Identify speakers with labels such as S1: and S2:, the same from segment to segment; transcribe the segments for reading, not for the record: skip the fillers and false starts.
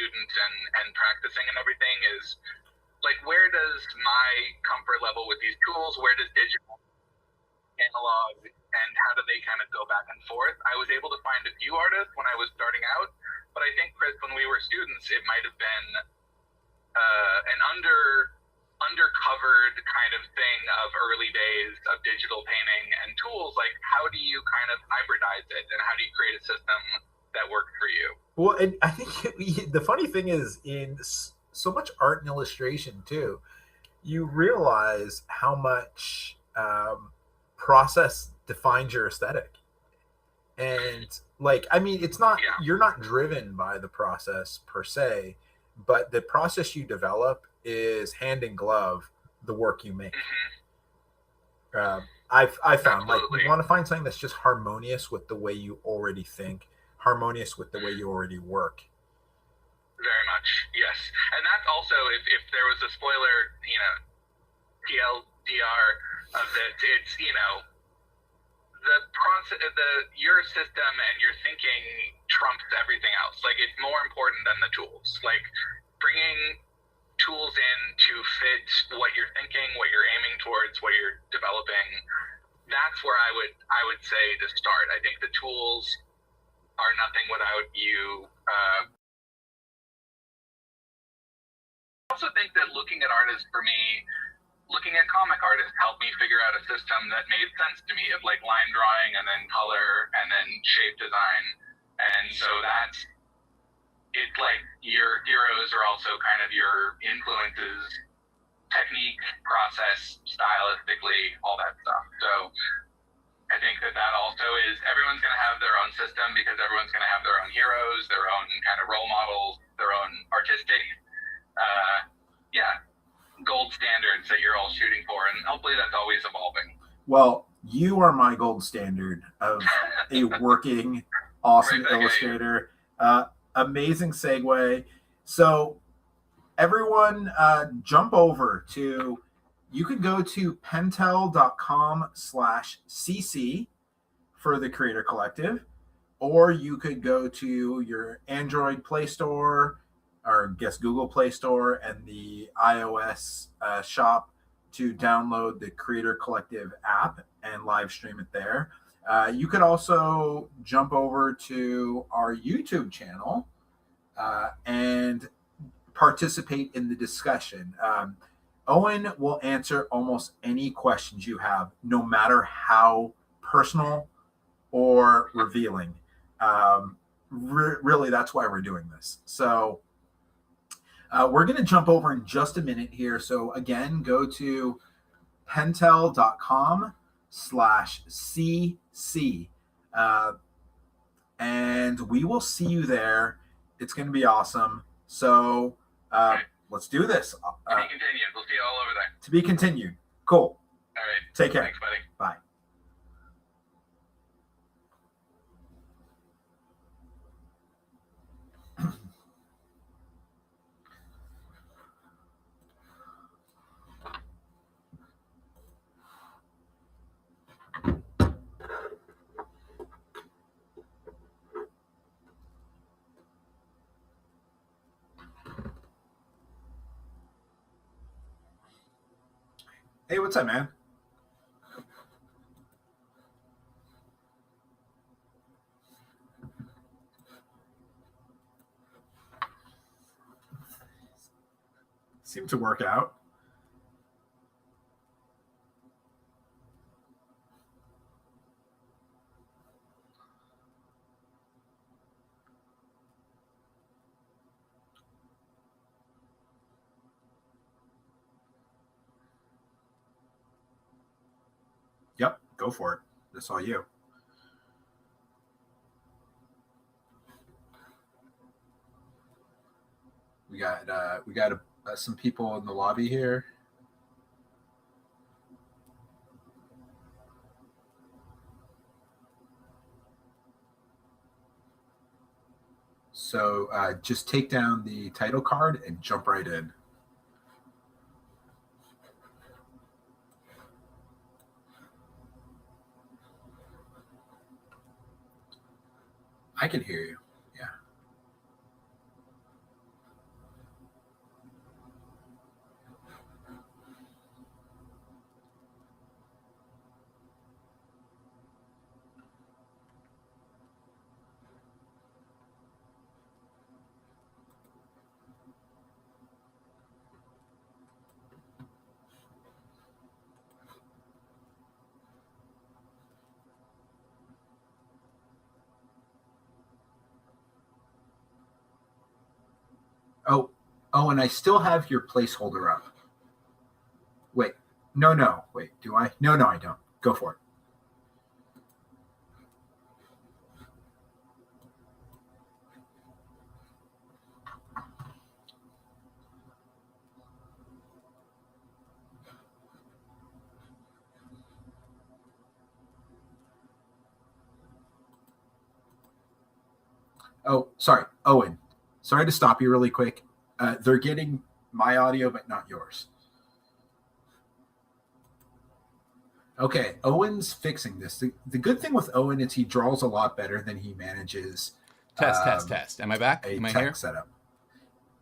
S1: student and practicing and everything is, like, where does my comfort level with these tools, where does digital, analog, and how do they kind of go back and forth? I was able to find a few artists when I was starting out, but I think, Chris, when we were students, it might have been an undercovered kind of thing of early days of digital painting and tools. Like, how do you kind of hybridize it, and how do you create a system that worked for you?
S2: Well, and I think the funny thing is, in so much art and illustration too, you realize how much process defines your aesthetic. And like, I mean, it's not, you're not driven by the process per se, but the process you develop is hand in glove the work you make. I found, like, you want to find something that's just harmonious with the way you already think, harmonious with the way you already work.
S1: Very much, yes. And that's also, if there was a spoiler, TLDR of it, it's, the process, your system and your thinking trumps everything else. Like, it's more important than the tools. Like, bringing tools in to fit what you're thinking, what you're aiming towards, what you're developing, that's where I would say to start. I think the tools are nothing without you. I also think that looking at artists, for me, looking at comic artists helped me figure out a system that made sense to me, of like line drawing and then color and then shape design. And so that's it. Like, your heroes are also kind of your influences, technique, process, stylistically, all that stuff. So I think that also is, everyone's going to have their own system because everyone's going to have their own heroes, their own kind of role models, their own artistic, gold standards that you're all shooting for, and hopefully that's always evolving.
S2: Well, you are my gold standard of a working, awesome illustrator. Amazing segue. So everyone, jump over to, you could go to pentel.com/cc for the Creator Collective, or you could go to your Android Play Store, or guess Google Play Store, and the iOS shop to download the Creator Collective app and live stream it there. You could also jump over to our YouTube channel and participate in the discussion. Owen will answer almost any questions you have, no matter how personal or revealing. Really, that's why we're doing this. So we're going to jump over in just a minute here. So again, go to pentel.com/cc, and we will see you there. It's going to be awesome. So let's do this.
S1: To be continued. We'll see you all over there.
S2: To be continued. Cool.
S1: All right.
S2: Take care.
S1: Thanks, buddy.
S2: Bye. Hey, what's up, man? Seemed to work out. Yep, go for it. That's all you. We got some people in the lobby here. So just take down the title card and jump right in. I can hear you. Yeah. Oh, oh, and I still have your placeholder up. Wait, no, wait, do I? No, I don't. Go for it. Oh, sorry, Owen. Sorry to stop you really quick. They're getting my audio, but not yours. Okay, Owen's fixing this. The good thing with Owen is he draws a lot better than he manages.
S3: Test. Am I back? Am I here?
S2: Setup.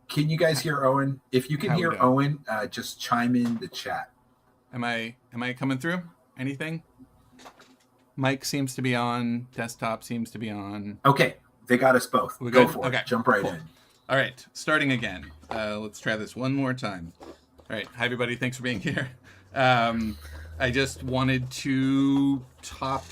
S2: Can you guys hear Owen? If you can hear Owen, just chime in the chat.
S3: Am I coming through? Anything? Mic seems to be on. Desktop seems to be on.
S2: Okay, they got us both. Go for it. Jump right in.
S3: All right, starting again. Let's try this one more time. All right, hi everybody. Thanks for being here. I just wanted to top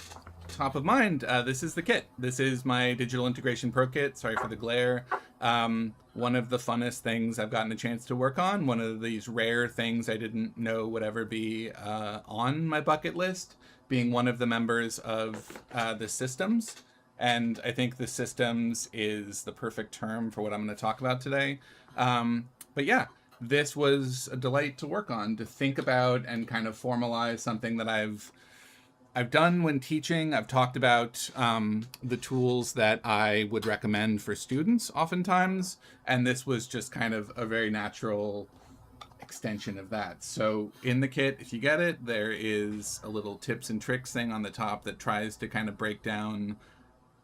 S3: of mind. This is the kit. This is my Digital Integration Pro Kit. Sorry for the glare. One of the funnest things I've gotten a chance to work on. One of these rare things I didn't know would ever be on my bucket list. Being one of the members of the systems. And I think the systems is the perfect term for what I'm going to talk about today. But yeah, this was a delight to work on, to think about and kind of formalize something that I've done when teaching. I've talked about the tools that I would recommend for students oftentimes. And this was just kind of a very natural extension of that. So in the kit, if you get it, there is a little tips and tricks thing on the top that tries to kind of break down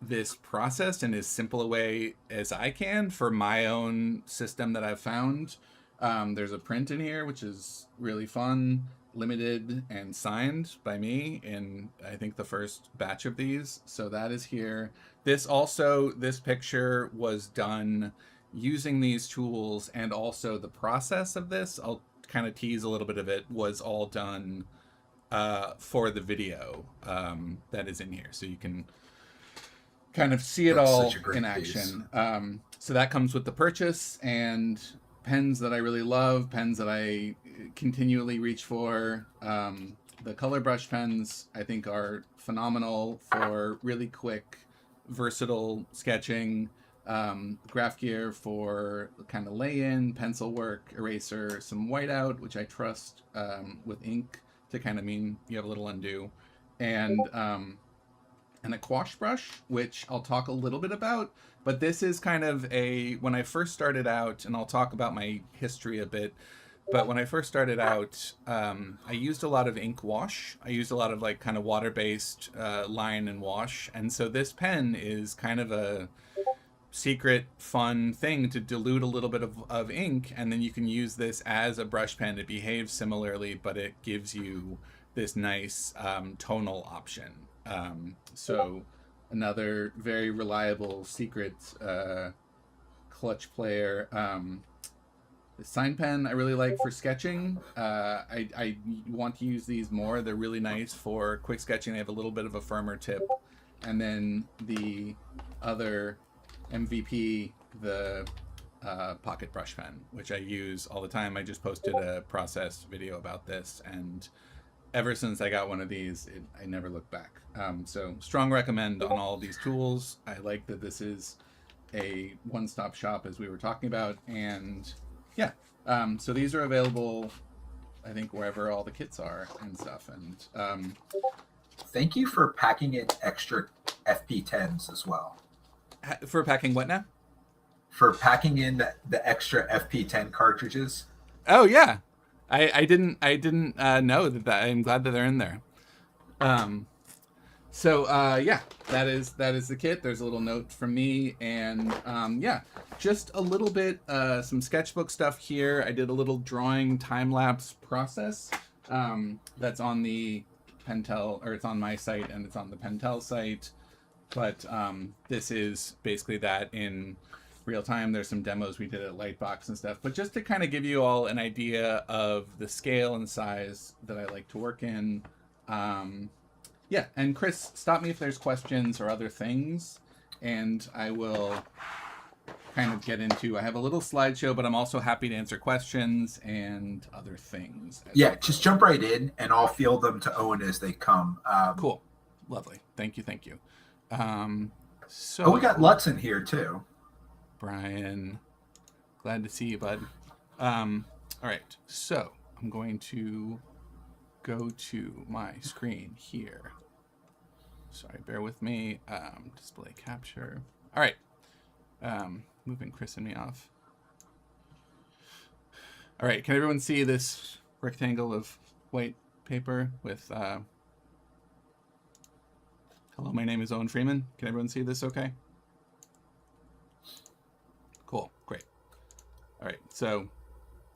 S3: this process in as simple a way as I can for my own system that I've found. There's a print in here, which is really fun, limited and signed by me in, I think, the first batch of these. So that is here. This picture was done using these tools, and also the process of this, I'll kind of tease a little bit of it, was all done for the video that is in here. So you can kind of see it all in action. So that comes with the purchase, and pens that I really love, pens that I continually reach for. The color brush pens I think are phenomenal for really quick, versatile sketching. Graph gear for kind of lay-in, pencil work, eraser, some whiteout, which I trust with ink to kind of mean you have a little undo, and a gouache brush, which I'll talk a little bit about. But this is kind of when I first started out, and I'll talk about my history a bit, but when I first started out, I used a lot of ink wash. I used a lot of like kind of water-based line and wash. And so this pen is kind of a secret fun thing to dilute a little bit of ink, and then you can use this as a brush pen. It behaves similarly, but it gives you this nice tonal option. So another very reliable secret clutch player. The sign pen I really like for sketching. I want to use these more. They're really nice for quick sketching. They have a little bit of a firmer tip. And then the other MVP, the pocket brush pen, which I use all the time. I just posted a process video about this, and ever since I got one of these, I never looked back. So strong recommend on all of these tools. I like that this is a one-stop shop, as we were talking about, and yeah. So these are available, I think, wherever all the kits are and stuff. And
S2: thank you for packing in extra FP10s as well.
S3: For packing what now?
S2: For packing in the extra FP10 cartridges.
S3: Oh yeah, I didn't know that. I'm glad that they're in there. So yeah, that is the kit. There's a little note from me, and yeah, just a little bit some sketchbook stuff here. I did a little drawing time-lapse process that's on the Pentel, or it's on my site and it's on the Pentel site. But this is basically that in real time. There's some demos we did at Lightbox and stuff. But just to kind of give you all an idea of the scale and size that I like to work in. Yeah, and Chris, stop me if there's questions or other things, and I will kind of get into, I have a little slideshow, but I'm also happy to answer questions and other things.
S2: Yeah, just jump right in, and I'll field them to Owen as they come.
S3: Cool. Lovely. Thank you. So
S2: Oh, we got Lutz in here too.
S3: Brian, glad to see you, bud. All right, so I'm going to go to my screen here. Sorry, bear with me. Display capture. All right. Moving Chris and me off. All right, can everyone see this rectangle of white paper with hello, my name is Owen Freeman. Can everyone see this okay? Cool, great. All right, so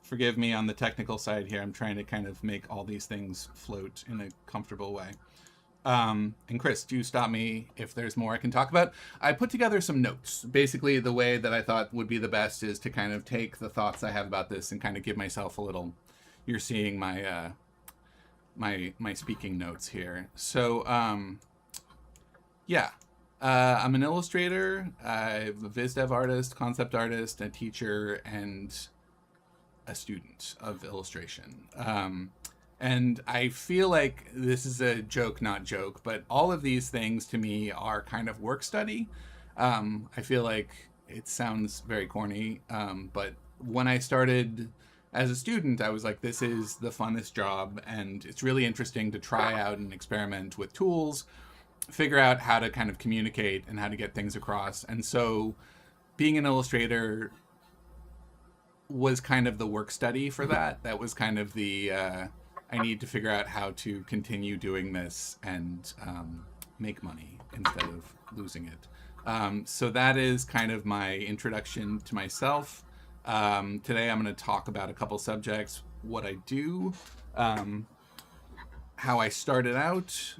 S3: forgive me on the technical side here. I'm trying to kind of make all these things float in a comfortable way. And Chris, do stop me if there's more I can talk about. I put together some notes. Basically, the way that I thought would be the best is to kind of take the thoughts I have about this and kind of give myself a little, you're seeing my, my speaking notes here. So, yeah, I'm an illustrator. I'm a viz dev artist, concept artist, a teacher, and a student of illustration. And I feel like this is a joke, not joke, but all of these things to me are kind of work study. I feel like it sounds very corny, but when I started as a student, I was like, this is the funnest job, and it's really interesting to try out and experiment with tools, figure out how to kind of communicate and how to get things across. And so being an illustrator was kind of the work study for that. That was kind of the... I need to figure out how to continue doing this and make money instead of losing it. So that is kind of my introduction to myself. Today I'm going to talk about a couple subjects, what I do, how I started out,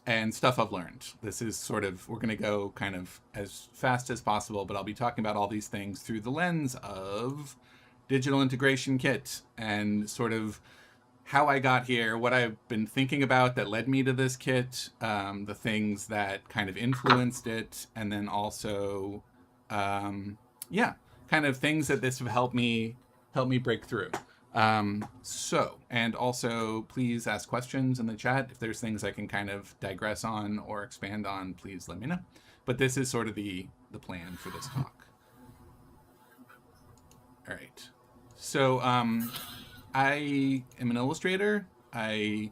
S3: and stuff I've learned. This is sort of, we're going to go kind of as fast as possible, but I'll be talking about all these things through the lens of digital integration kit and sort of how I got here, what I've been thinking about that led me to this kit, the things that kind of influenced it, and then also, yeah, kind of things that this have helped me break through. So, and also please ask questions in the chat. If there's things I can kind of digress on or expand on, please let me know. But this is sort of the plan for this talk. All right. So I am an illustrator. I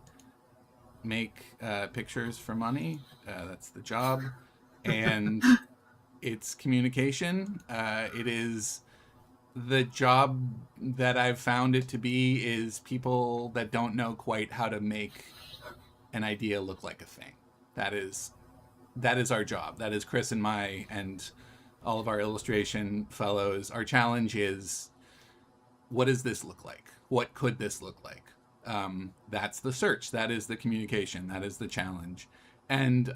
S3: make pictures for money. That's the job. And it's communication. It is the job that I've found it to be is people that don't know quite how to make an idea look like a thing. That is our job. That is Chris and all of our illustration fellows. Our challenge is, what does this look like? What could this look like? That's the search. That is the communication. That is the challenge. And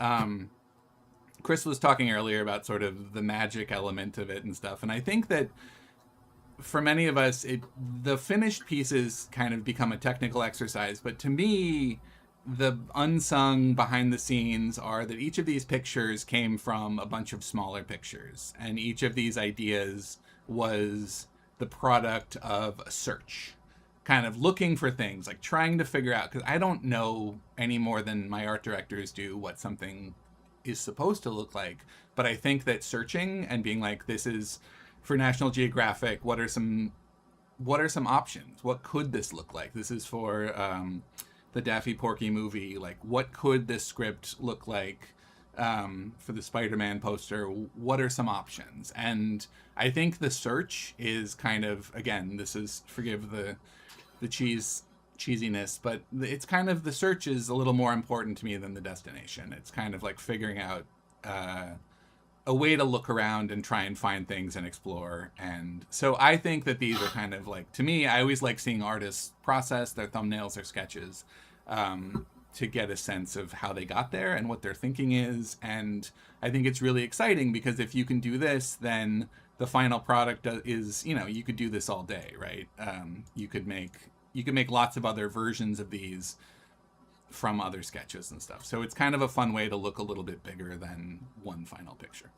S3: Chris was talking earlier about sort of the magic element of it and stuff. And I think that for many of us, the finished pieces kind of become a technical exercise. But to me, the unsung behind the scenes are that each of these pictures came from a bunch of smaller pictures. And each of these ideas was the product of a search, kind of looking for things, like trying to figure out, because I don't know any more than my art directors do what something is supposed to look like. But I think that searching and being like, this is for National Geographic, what are some options? What could this look like? This is for the Daffy Porky movie. Like, what could this script look like? For the Spider-Man poster, what are some options? And I think the search is kind of, again, this is, forgive the cheesiness, but it's kind of, the search is a little more important to me than the destination. It's kind of like figuring out a way to look around and try and find things and explore. And so I think that these are kind of like, to me, I always like seeing artists process their thumbnails, their sketches, to get a sense of how they got there and what their thinking is. And I think it's really exciting because if you can do this, then the final product is, you could do this all day, right? You could make lots of other versions of these from other sketches and stuff. So it's kind of a fun way to look a little bit bigger than one final picture.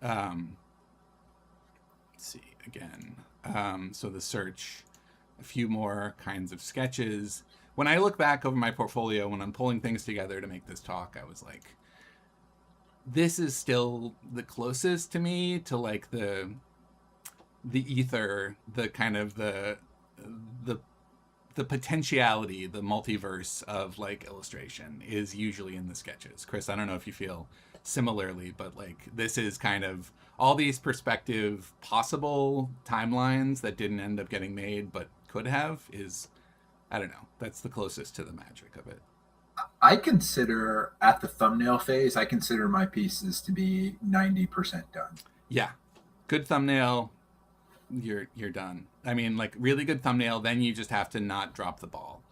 S3: Let's see again. So the search, a few more kinds of sketches. When I look back over my portfolio, when I'm pulling things together to make this talk, I was like, this is still the closest to me to like the ether, the kind of the potentiality, the multiverse of like illustration is usually in the sketches. Chris, I don't know if you feel similarly, but like this is kind of all these perspective possible timelines that didn't end up getting made but could have is, I don't know, that's the closest to the magic of it.
S2: I consider at the thumbnail phase, I consider my pieces to be 90% done.
S3: Yeah. Good thumbnail, you're done. I mean, like really good thumbnail, then you just have to not drop the ball.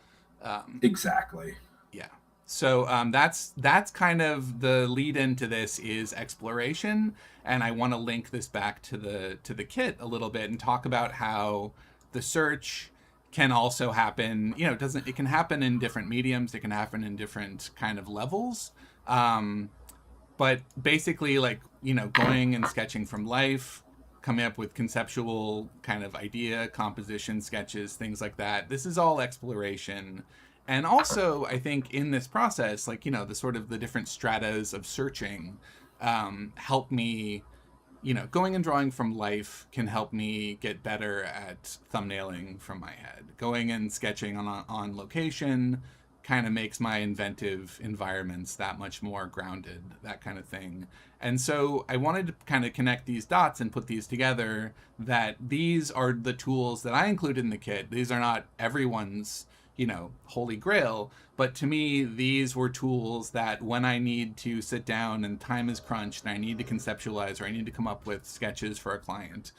S2: Exactly.
S3: Yeah. So that's kind of the lead into this is exploration, and I want to link this back to the kit a little bit and talk about how the search can also happen. You know, it can happen in different mediums. It can happen in different kind of levels. But basically, like, you know, going and sketching from life, coming up with conceptual kind of idea, composition sketches, things like that. This is all exploration. And also, I think in this process, like, you know, the sort of the different stratas of searching help me, you know, going and drawing from life can help me get better at thumbnailing from my head. Going and sketching on location kind of makes my inventive environments that much more grounded, that kind of thing. And so I wanted to kind of connect these dots and put these together, that these are the tools that I included in the kit. These are not everyone's, you know, holy grail, but to me, these were tools that when I need to sit down and time is crunched and I need to conceptualize or I need to come up with sketches for a client,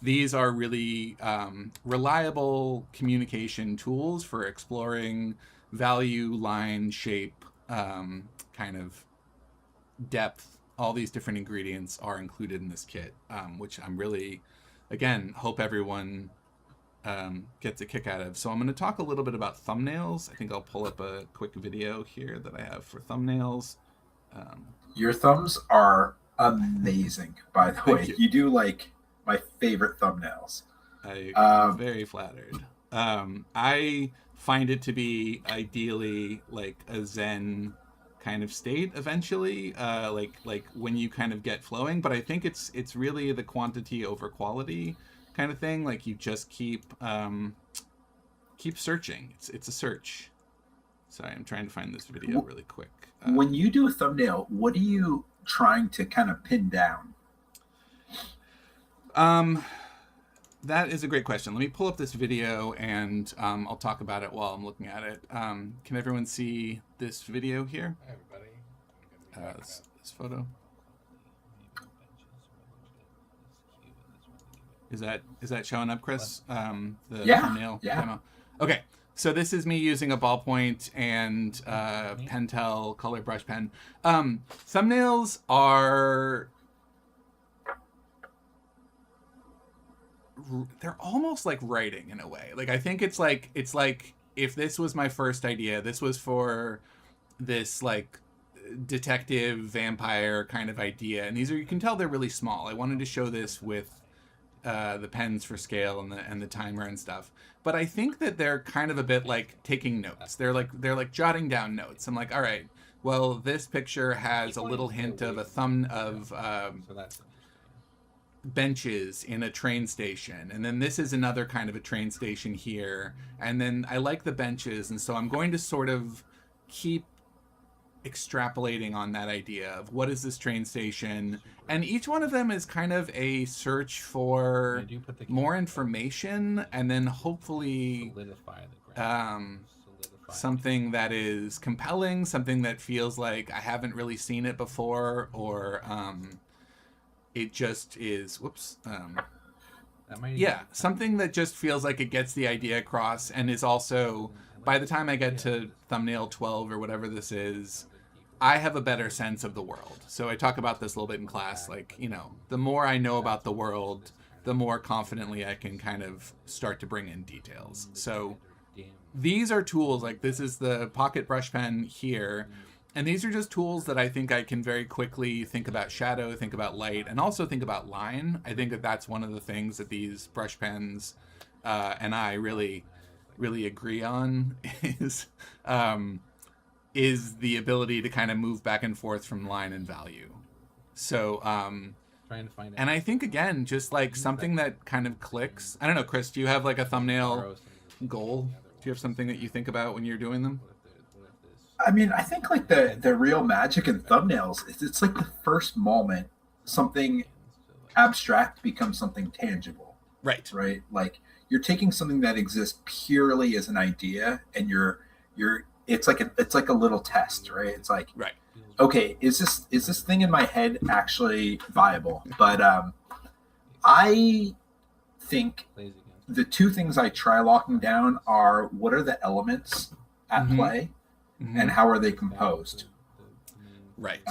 S3: these are really reliable communication tools for exploring value, line, shape, kind of depth. All these different ingredients are included in this kit, which I'm really, again, hope everyone gets a kick out of. So I'm going to talk a little bit about thumbnails. I think I'll pull up a quick video here that I have for thumbnails.
S2: Your thumbs are amazing, by the way. You do like my favorite thumbnails.
S3: I'm very flattered. I find it to be ideally like a Zen kind of state eventually, like when you kind of get flowing. But I think it's really the quantity over quality kind of thing. Like you just keep searching. It's a search. Sorry, I'm trying to find this video really quick.
S2: When you do a thumbnail, what are you trying to kind of pin down?
S3: That is a great question. Let me pull up this video and I'll talk about it while I'm looking at it. Can everyone see this video here?
S4: Hi, everybody.
S3: This photo. Is that showing up, Chris? The thumbnail demo. Okay, so this is me using a ballpoint and Pentel color brush pen. Thumbnails are, they're almost like writing in a way. Like I think it's like if this was my first idea, this was for this like detective vampire kind of idea, and these are, you can tell they're really small. I wanted to show this with the pens for scale and the timer and stuff. But I think that they're kind of a bit like taking notes. They're like jotting down notes. I'm like, all right, well, this picture has a little hint of benches in a train station, and then this is another kind of a train station here, and then I like the benches, and so I'm going to sort of keep extrapolating on that idea of what is this train station, and each one of them is kind of a search for more information, and then hopefully something that is compelling, something that feels like I haven't really seen it before, or it just is, something that just feels like it gets the idea across and is also, by the time I get to thumbnail 12 or whatever this is, I have a better sense of the world. So I talk about this a little bit in class, like, you know, the more I know about the world, the more confidently I can kind of start to bring in details. So these are tools, like this is the pocket brush pen here. And these are just tools that I think I can very quickly think about shadow, think about light, and also think about line. I think that that's one of the things that these brush pens and I really agree on is the ability to kind of move back and forth from line and value. So,
S4: Trying to find it.
S3: and I think, again, just like something that kind of clicks. I don't know, Chris, do you have like a thumbnail goal? Do you have something that you think about when you're doing them?
S2: I mean, I think like the real magic in thumbnails is it's like the first moment something abstract becomes something tangible,
S3: Right.
S2: right? Like you're taking something that exists purely as an idea, and you're it's like a little test, right? It's like,
S3: Right.
S2: okay, is this thing in my head actually viable? But I think the two things I try locking down are what are the elements at
S3: Mhm.
S2: play, and how are they composed,
S3: Right.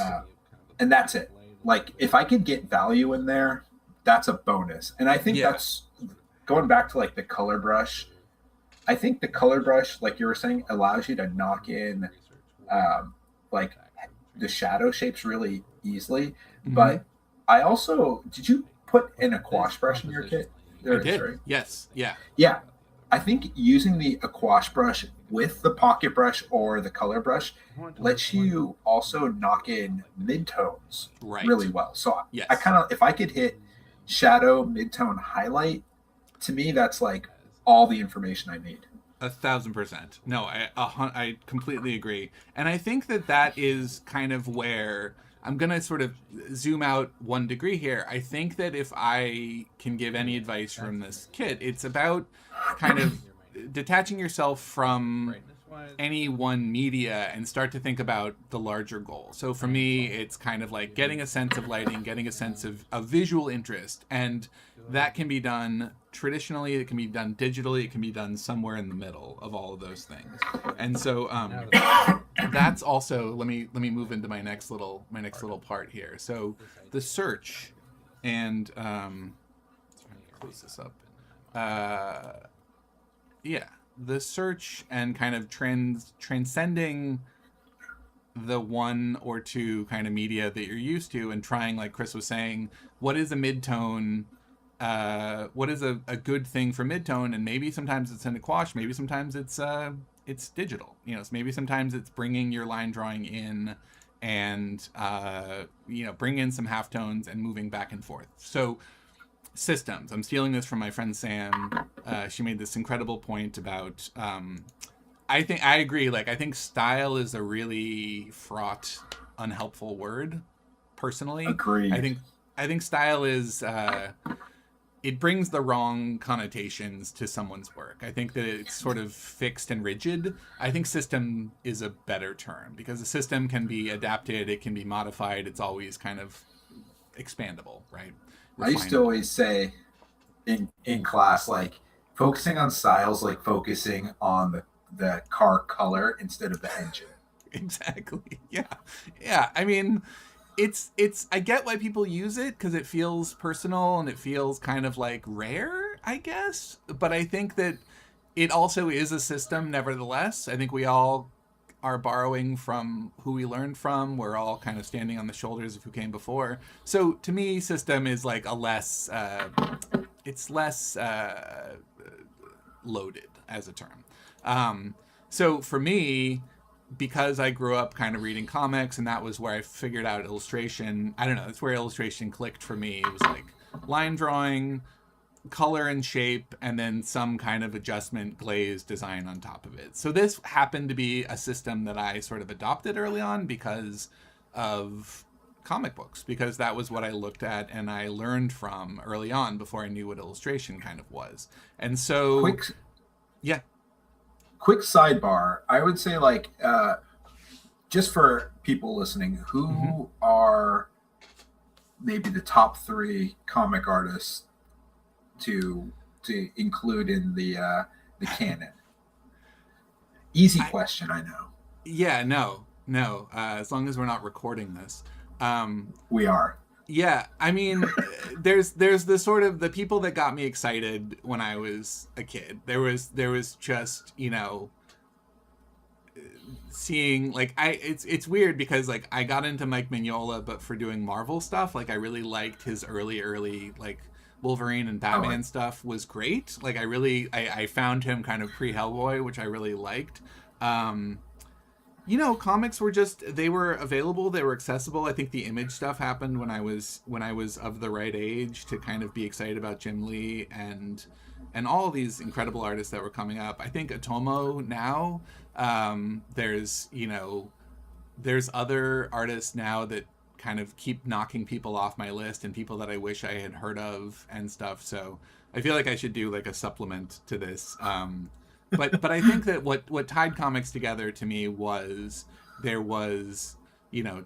S2: and that's it. Like if I could get value in there, that's a bonus. And I think
S3: Yeah.
S2: that's going back to like the color brush. I think the color brush, like you were saying, allows you to knock in like the shadow shapes really easily.
S3: Mhm.
S2: But I also, did you put in a gouache brush in your kit? There
S3: I
S2: it is,
S3: did.
S2: right?
S3: Yes. Yeah.
S2: Yeah. I think using the gouache brush with the pocket brush or the color brush lets you also knock in midtones
S3: Right.
S2: really well. So
S3: Yes.
S2: I kind of, if I could hit shadow, midtone, highlight, to me, that's like all the information I need.
S3: 1,000%. No, I completely agree. And I think that is kind of where I'm going to sort of zoom out 1 degree here. I think that if I can give any advice from this kit, it's about kind of detaching yourself from any one media and start to think about the larger goal. So for me, it's kind of like getting a sense of lighting, getting a sense of visual interest. And that can be done traditionally, it can be done digitally, it can be done somewhere in the middle of all of those things. And so that's also, let me move into my next little part here. So the search and close this up. Yeah, the search and kind of transcending the 1 or 2 kind of media that you're used to, and trying, like Chris was saying, what is a midtone? What is a good thing for midtone? And maybe sometimes it's in a gouache, maybe sometimes it's digital. You know, so maybe sometimes it's bringing your line drawing in and bring in some halftones and moving back and forth. So systems. I'm stealing this from my friend Sam. She made this incredible point about. I agree. Like, I think style is a really fraught, unhelpful word. Personally,
S2: Agreed.
S3: I think style is. It brings the wrong connotations to someone's work. I think that it's sort of fixed and rigid. I think system is a better term because a system can be adapted, it can be modified. It's always kind of expandable, right?
S2: I used to always say in class, like focusing on styles, like focusing on the car color instead of the engine.
S3: Exactly. Yeah. I mean, it's I get why people use it because it feels personal and it feels kind of like rare, I guess. But I think that it also is a system nevertheless. I think we all are borrowing from who we learned from. We're all kind of standing on the shoulders of who came before. So to me, system is like a less it's less loaded as a term. So for me, because I grew up kind of reading comics and that was where I figured out illustration, I don't know, that's where illustration clicked for me. It was like line drawing, color and shape, and then some kind of adjustment, glaze, design on top of it. So this happened to be a system that I sort of adopted early on because of comic books, because that was what I looked at and I learned from early on before I knew what illustration kind of was. And so...
S2: Quick sidebar. I would say, like, just for people listening, who are maybe the top 3 comic artists to include in the canon? Easy question, I know.
S3: Yeah, no. As long as we're not recording this.
S2: We are.
S3: Yeah, I mean, there's the sort of the people that got me excited when I was a kid. There was just, seeing like it's weird because like I got into Mike Mignola, but for doing Marvel stuff. Like I really liked his early like Wolverine and Batman stuff was great. Like I found him kind of pre Hellboy, which I really liked. You know, comics were they were available, they were accessible. I think the Image stuff happened when I was of the right age to kind of be excited about Jim Lee and all of these incredible artists that were coming up. I think Otomo now, there's other artists now that kind of keep knocking people off my list and people that I wish I had heard of and stuff. So I feel like I should do like a supplement to this. But I think that what tied comics together to me was there was,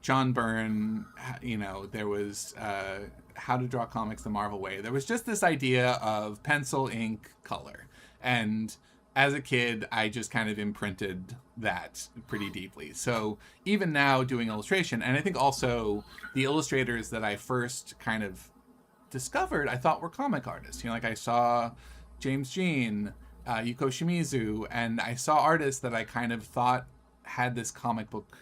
S3: John Byrne, there was How to Draw Comics the Marvel Way. There was just this idea of pencil, ink, color. And as a kid, I just kind of imprinted that pretty deeply. So even now doing illustration, and I think also the illustrators that I first kind of discovered, I thought were comic artists. Like I saw James Jean, Yuko Shimizu, and I saw artists that I kind of thought had this comic book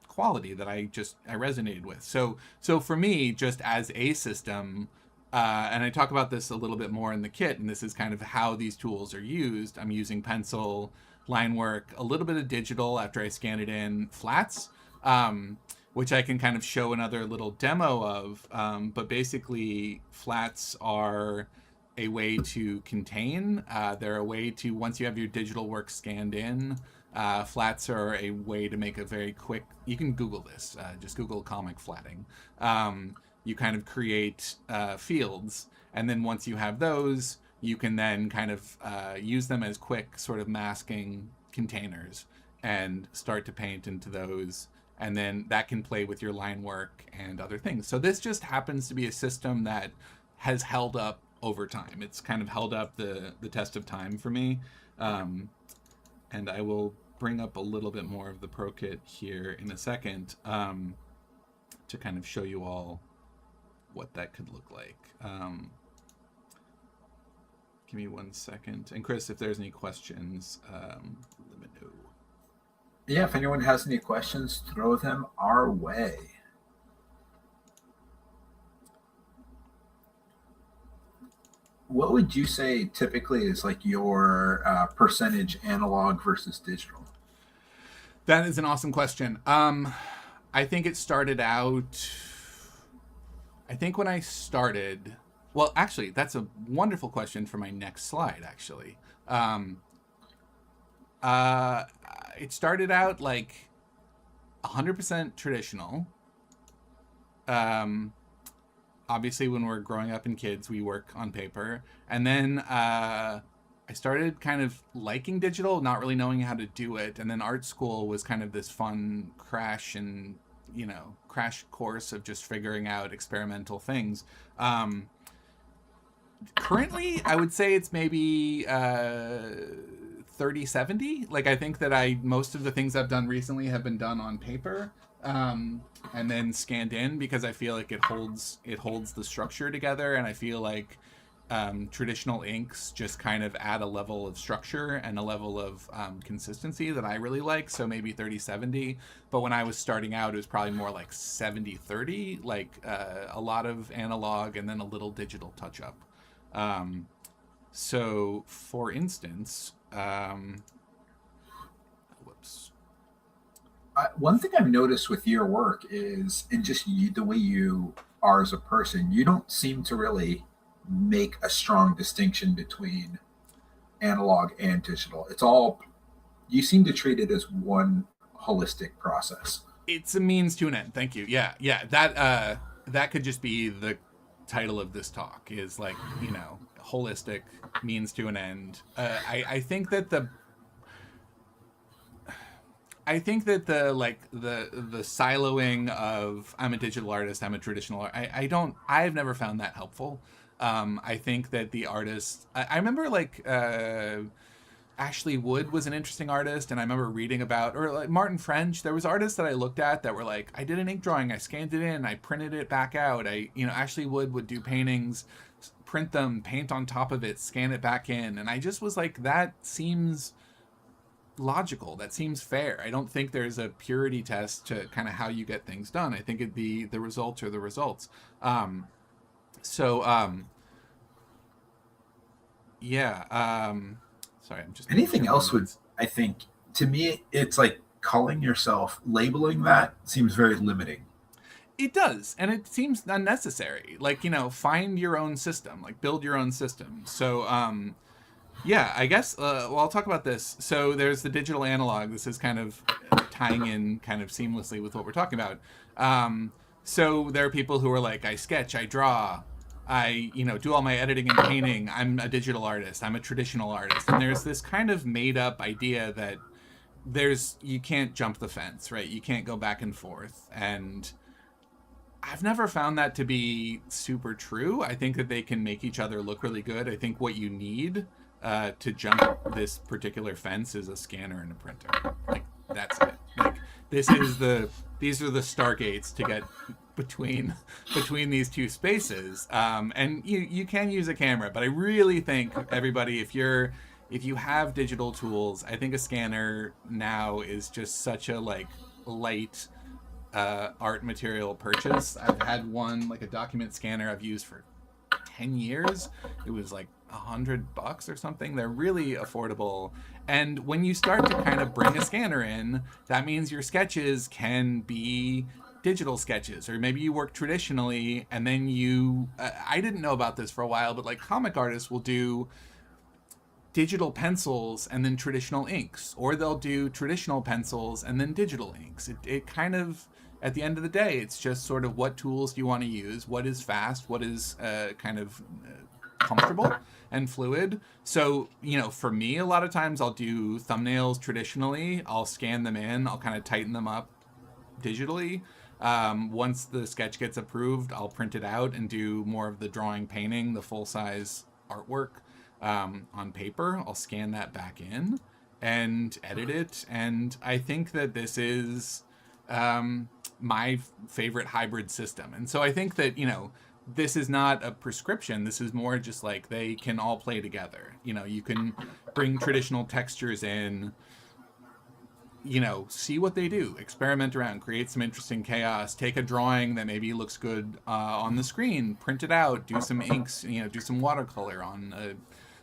S3: quality that I resonated with. So for me, just as a system, and I talk about this a little bit more in the kit, and this is kind of how these tools are used. I'm using pencil, line work, a little bit of digital after I scan it in, flats, which I can kind of show another little demo of. But basically, flats are a way to contain. They're a way to, once you have your digital work scanned in, flats are a way to make a very quick, you can Google this, just Google comic flatting. You kind of create fields, and then once you have those, you can then kind of use them as quick sort of masking containers and start to paint into those, and then that can play with your line work and other things. So this just happens to be a system that has held up over time. It's kind of held up the test of time for me. And I will bring up a little bit more of the Pro Kit here in a second to kind of show you all what that could look like. Give me 1 second. And Chris, if there's any questions, let me know.
S2: Yeah, if anyone has any questions, throw them our way. What would you say typically is like your percentage analog versus digital?
S3: That is an awesome question. I think it started out, I think when I started, well, actually, that's a wonderful question for my next slide, actually. It started out like 100% traditional. Obviously, when we're growing up and kids, we work on paper. And then I started kind of liking digital, not really knowing how to do it. And then art school was kind of this fun crash course of just figuring out experimental things. Currently, I would say it's maybe 30-70. Like, I think that most of the things I've done recently have been done on paper. And then scanned in, because I feel like it holds the structure together, and I feel like traditional inks just kind of add a level of structure and a level of consistency that I really like. So maybe 30-70, but when I was starting out, it was probably more like 70-30, like a lot of analog and then a little digital touch up. So for instance,
S2: one thing I've noticed with your work is, and just the way you are as a person, you don't seem to really make a strong distinction between analog and digital. You seem to treat it as one holistic process.
S3: It's a means to an end. Thank you. Yeah. That could just be the title of this talk, is like, holistic means to an end. I think that the siloing of I'm a digital artist, I'm a traditional artist, I've never found that helpful. I think that the artists, I remember like Ashley Wood was an interesting artist, and I remember reading about, or like Martin French, there was artists that I looked at that were like, I did an ink drawing, I scanned it in, I printed it back out. Ashley Wood would do paintings, print them, paint on top of it, scan it back in. And I just was like, that seems logical. That seems fair. I don't think there's a purity test to kind of how you get things done. I think the results are the results. Yeah. Sorry, I'm just
S2: Anything else would, I think, to me, it's like calling yourself, labeling that seems very limiting.
S3: It does, and it seems unnecessary. Like, find your own system, like build your own system. So, yeah, I guess, well, I'll talk about this. So there's the digital analog. This is kind of tying in kind of seamlessly with what we're talking about. So there are people who are like, I sketch, I draw, I, do all my editing and painting. I'm a digital artist. I'm a traditional artist. And there's this kind of made up idea that you can't jump the fence, right? You can't go back and forth. And I've never found that to be super true. I think that they can make each other look really good. I think what you need to jump this particular fence is a scanner and a printer. Like, that's it. Like, these are the stargates to get between these two spaces. And you can use a camera, but I really think everybody, if you have digital tools, I think a scanner now is just such a light art material purchase. I've had one, like a document scanner I've used for 10 years. It was like $100 or something. They're really affordable. And when you start to kind of bring a scanner in, that means your sketches can be digital sketches, or maybe you work traditionally and then I didn't know about this for a while, but like comic artists will do digital pencils and then traditional inks, or they'll do traditional pencils and then digital inks. It kind of, at the end of the day, it's just sort of what tools do you want to use, what is fast, what is kind of comfortable and fluid. So, for me, a lot of times I'll do thumbnails traditionally. I'll scan them in. I'll kind of tighten them up digitally. Once the sketch gets approved, I'll print it out and do more of the drawing, painting, the full-size artwork on paper. I'll scan that back in and edit it. And I think that this is my favorite hybrid system. And so I think that, this is not a prescription. This is more just like they can all play together. You can bring traditional textures in, see what they do, experiment around, create some interesting chaos, take a drawing that maybe looks good on the screen, print it out, do some inks, do some watercolor on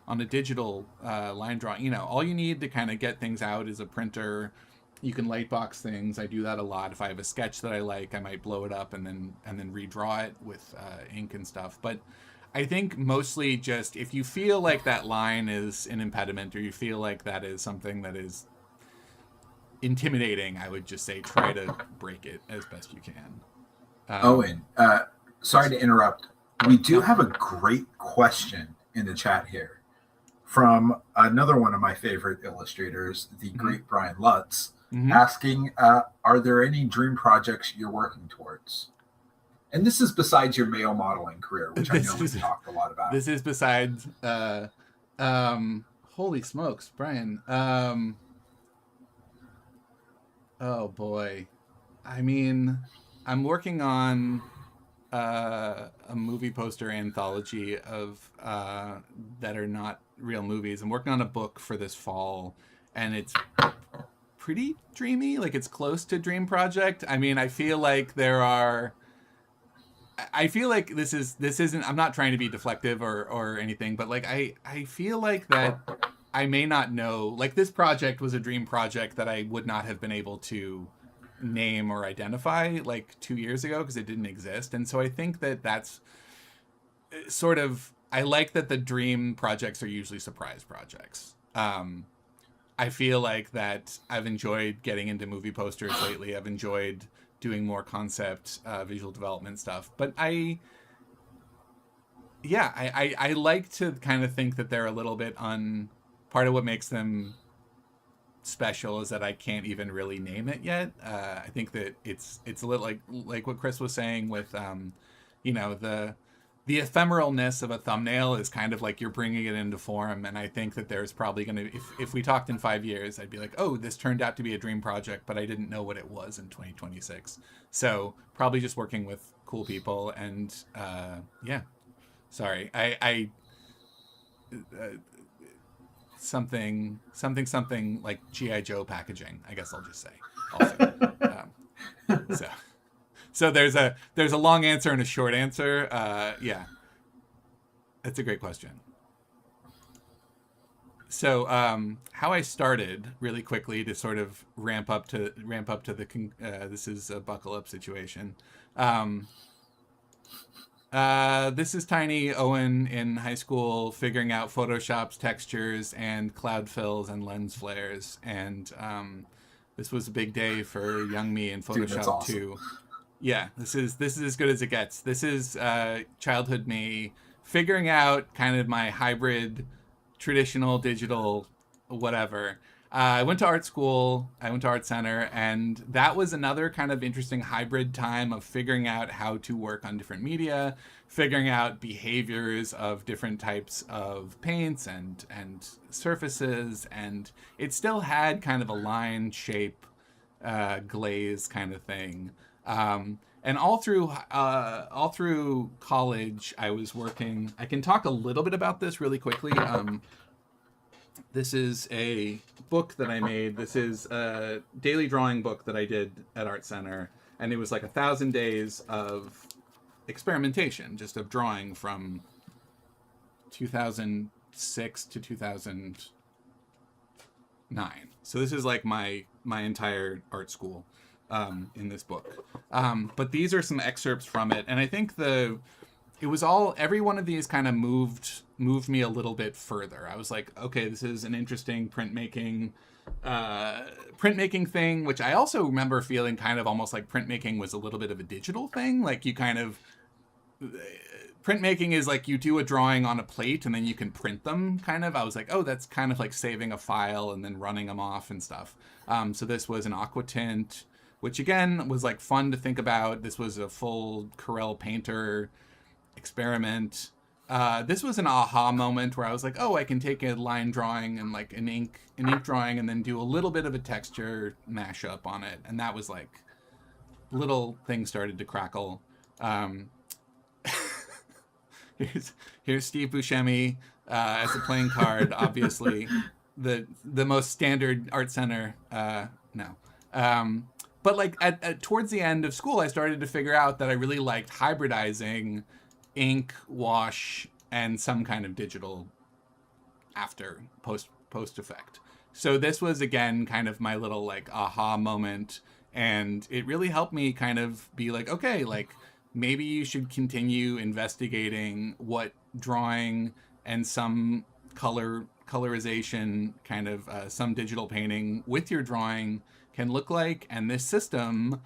S3: a digital line drawing. All you need to kind of get things out is a printer. You can lightbox things. I do that a lot. If I have a sketch that I like, I might blow it up and then redraw it with ink and stuff. But I think mostly just if you feel like that line is an impediment, or you feel like that is something that is intimidating, I would just say try to break it as best you can.
S2: Owen, sorry to interrupt. We do have a great question in the chat here from another one of my favorite illustrators, the great Brian Lutz, asking, are there any dream projects you're working towards? And this is besides your male modeling career, which I know we've talked a lot about.
S3: This is besides, holy smokes, Brian. Oh boy. I mean, I'm working on a movie poster anthology of that are not real movies. I'm working on a book for this fall, and it's pretty dreamy. Like, it's close to dream project. I mean, I feel like this isn't, I'm not trying to be deflective or anything, but like I feel like that I may not know, like, this project was a dream project that I would not have been able to name or identify like 2 years ago because it didn't exist. And so I think that that's sort of, I like that the dream projects are usually surprise projects. I feel like that I've enjoyed getting into movie posters lately. I've enjoyed doing more concept visual development stuff. But I like to kind of think that they're a little bit part of what makes them special is that I can't even really name it yet. I think that it's a little like what Chris was saying with, the ephemeralness of a thumbnail is kind of like you're bringing it into form. And I think that there's probably going to, if we talked in 5 years, I'd be like, oh, this turned out to be a dream project, but I didn't know what it was in 2026. So probably just working with cool people. And sorry, something like G.I. Joe packaging, I guess I'll just say. Also, so there's a long answer and a short answer. Yeah, that's a great question. So how I started really quickly to sort of ramp up to the this is a buckle up situation. This is tiny Owen in high school figuring out Photoshop's textures and cloud fills and lens flares, and this was a big day for young me in Photoshop.
S2: Dude, that's awesome.
S3: Too. Yeah, this is as good as it gets. This is childhood me figuring out kind of my hybrid, traditional, digital, whatever. I went to art school, I went to art center, and that was another kind of interesting hybrid time of figuring out how to work on different media, figuring out behaviors of different types of paints and surfaces, and it still had kind of a line, shape, glaze kind of thing. And all through college, I was working. I can talk a little bit about this really quickly. This is a book that I made. This is a daily drawing book that I did at Art Center, and it was like 1,000 days of experimentation, just of drawing from 2006 to 2009. So this is like my entire art school in this book. But these are some excerpts from it, and I think it was all, every one of these kind of moved me a little bit further. I was like, okay, this is an interesting printmaking thing, which I also remember feeling kind of almost like printmaking was a little bit of a digital thing. Like you kind of, printmaking is like you do a drawing on a plate and then you can print them kind of. I was like, oh, that's kind of like saving a file and then running them off and stuff. So this was an aqua tint, which again was like fun to think about. This was a full Corel Painter experiment. This was an aha moment where I was like, oh, I can take a line drawing and like an ink drawing and then do a little bit of a texture mashup on it. And that was like, little things started to crackle. Here's Steve Buscemi as a playing card, obviously. The most standard art center, no. But like at towards the end of school, I started to figure out that I really liked hybridizing ink, wash, and some kind of digital after post effect. So this was again kind of my little like aha moment, and it really helped me kind of be like, okay, like maybe you should continue investigating what drawing and some colorization, kind of some digital painting with your drawing can look like, and this system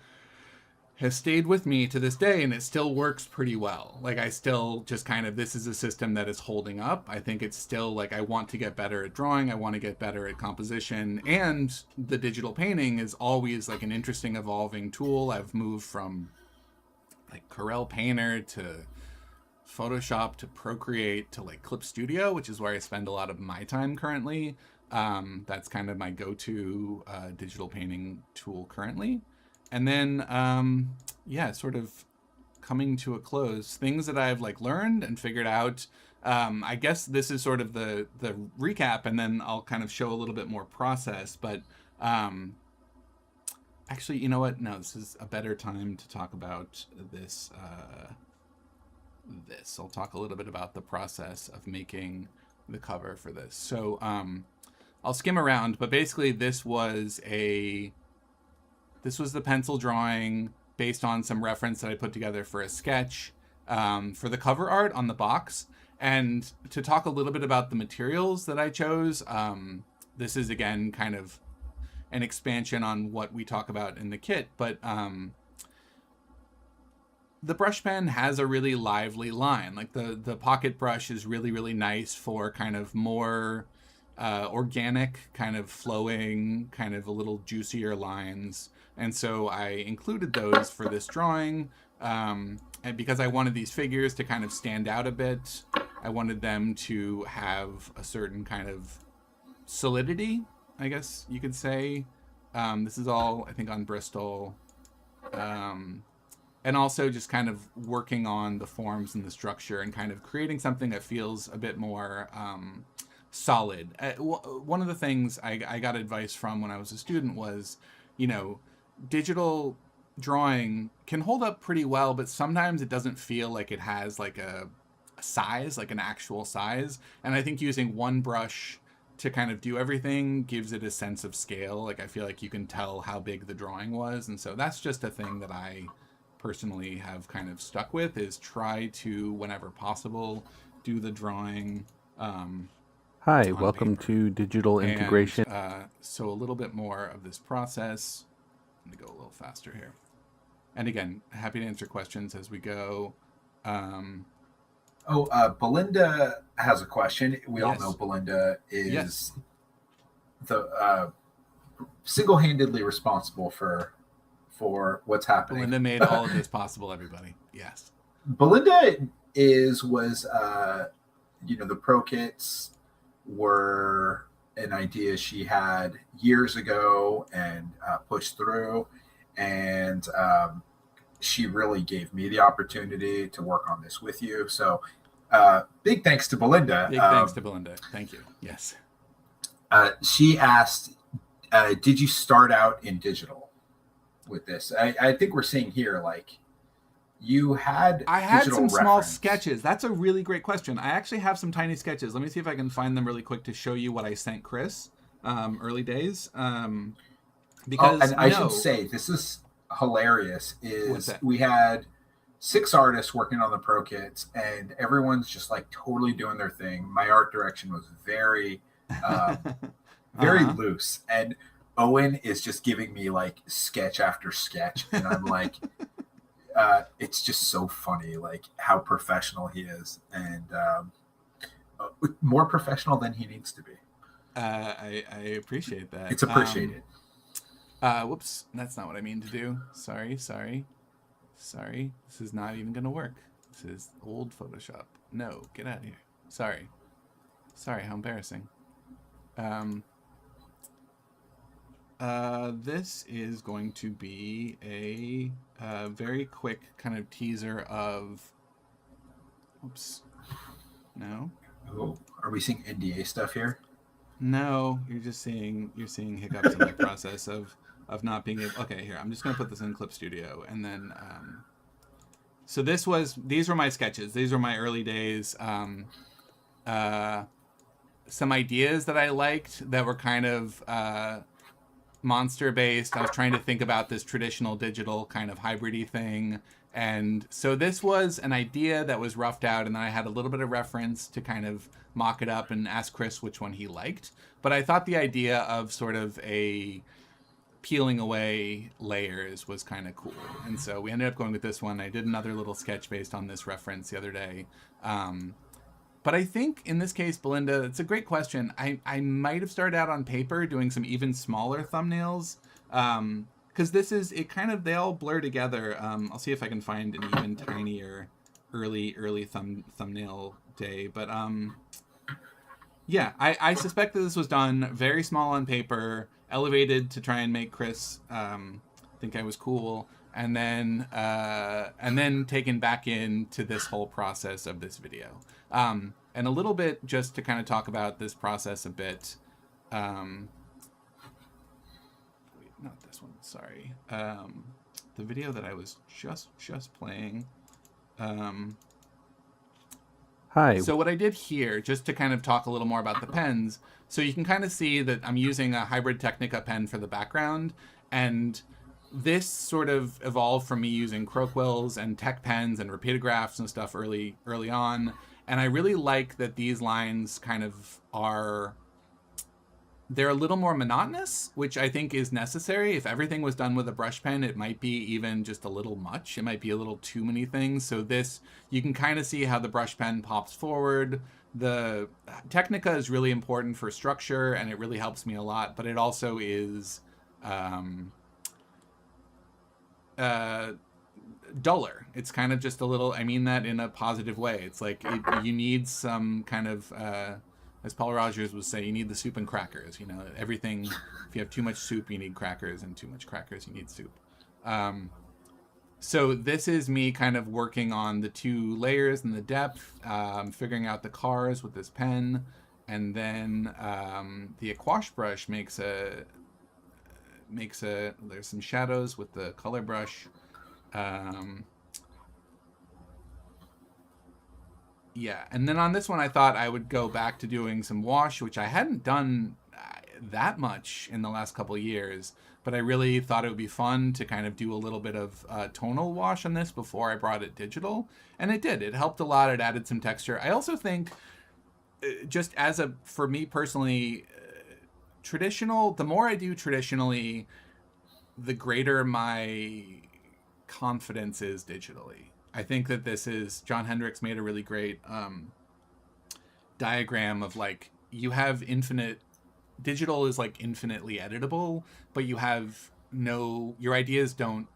S3: has stayed with me to this day, and it still works pretty well. Like I still just kind of, this is a system that is holding up. I think it's still like, I want to get better at drawing. I want to get better at composition, and the digital painting is always like an interesting evolving tool. I've moved from like Corel Painter to Photoshop to Procreate to like Clip Studio, which is where I spend a lot of my time currently. That's kind of my go-to digital painting tool currently. And then, yeah, sort of coming to a close, things that I've like learned and figured out. I guess this is sort of the recap, and then I'll kind of show a little bit more process. But actually, you know what? No, this is a better time to talk about this. I'll talk a little bit about the process of making the cover for this. So I'll skim around, but basically this was the pencil drawing based on some reference that I put together for a sketch for the cover art on the box. And to talk a little bit about the materials that I chose, this is again kind of an expansion on what we talk about in the kit, but the brush pen has a really lively line. Like the pocket brush is really, really nice for kind of more organic, kind of flowing, kind of a little juicier lines. And so I included those for this drawing. And because I wanted these figures to kind of stand out a bit, I wanted them to have a certain kind of solidity, I guess you could say. This is all, I think, on Bristol. And also just kind of working on the forms and the structure and kind of creating something that feels a bit more solid. One of the things I got advice from when I was a student was, digital drawing can hold up pretty well, but sometimes it doesn't feel like it has like a size, like an actual size. And I think using one brush to kind of do everything gives it a sense of scale. Like I feel like you can tell how big the drawing was. And so that's just a thing that I personally have kind of stuck with, is try to, whenever possible, do the drawing
S5: Hi,
S3: on
S5: welcome
S3: paper.
S5: to Digital Integration.
S3: And, so a little bit more of this process. I'm going to go a little faster here. And again, happy to answer questions as we go.
S2: Belinda has a question. We all
S3: Yes.
S2: know Belinda is
S3: Yes.
S2: the single-handedly responsible for what's happening.
S3: Belinda made all of this possible, everybody. Yes.
S2: Belinda was the Pro Kits were an idea she had years ago and pushed through, and she really gave me the opportunity to work on this with you. So big thanks to Belinda.
S3: Big thanks to Belinda. Thank you. Yes.
S2: She asked, did you start out in digital with this? I think we're seeing here, like, I had
S3: some small sketches. That's a really great question. I actually have some tiny sketches. Let me see if I can find them really quick to show you what I sent Chris early days. Because
S2: I should say, this is hilarious, is we had 6 artists working on the Pro Kits, and everyone's just like totally doing their thing. My art direction was very loose, and Owen is just giving me like sketch after sketch, and I'm like it's just so funny, like how professional he is, and more professional than he needs to be.
S3: I appreciate that.
S2: It's appreciated.
S3: Whoops, that's not what I mean to do. Sorry. This is not even gonna work. This is old Photoshop. No, get out of here. Sorry, how embarrassing. This is going to be a very quick kind of teaser of. Oops. No.
S2: Oh, are we seeing NDA stuff here?
S3: No, you're seeing hiccups in the process of not being able. Okay, here, I'm just gonna put this in Clip Studio, and then so these were my sketches. These were my early days. Some ideas that I liked that were kind of monster based. I was trying to think about this traditional digital kind of hybridy thing. And so this was an idea that was roughed out, and then I had a little bit of reference to kind of mock it up and ask Chris which one he liked. But I thought the idea of sort of a peeling away layers was kind of cool. And so we ended up going with this one. I did another little sketch based on this reference the other day. But I think in this case, Belinda, it's a great question. I might have started out on paper doing some even smaller thumbnails. Because they all blur together. I'll see if I can find an even tinier early thumbnail day. But yeah, I suspect that this was done very small on paper, elevated to try and make Chris think I was cool, and then taken back into this whole process of this video. And a little bit just to kind of talk about this process a bit. Not this one, sorry. The video that I was just playing.
S5: Hi.
S3: So what I did here, just to kind of talk a little more about the pens, so you can kind of see that I'm using a hybrid Technica pen for the background, and this sort of evolved from me using Crowquills and Tech pens and repeatographs and stuff early on, and I really like that these lines kind of they're a little more monotonous, which I think is necessary. If everything was done with a brush pen, it might be even just a little much. It might be a little too many things. So this, you can kind of see how the brush pen pops forward. The Technica is really important for structure, and it really helps me a lot, but it also is duller. It's kind of just a little, I mean that in a positive way. It's like you need some kind of, as Paul Rogers would say, you need the soup and crackers. You know, everything, if you have too much soup, you need crackers, and too much crackers, you need soup. So this is me kind of working on the 2 layers and the depth, figuring out the cars with this pen. And then the aquash brush makes a there's some shadows with the color brush. Yeah, and then on this one I thought I would go back to doing some wash, which I hadn't done that much in the last couple of years, but I really thought it would be fun to kind of do a little bit of tonal wash on this before I brought it digital, and it did. It helped a lot. It added some texture. I also think, just for me personally, traditional, the more I do traditionally, the greater my confidence is digitally. I think that John Hendricks made a really great diagram of like, you have digital is like infinitely editable, but your ideas don't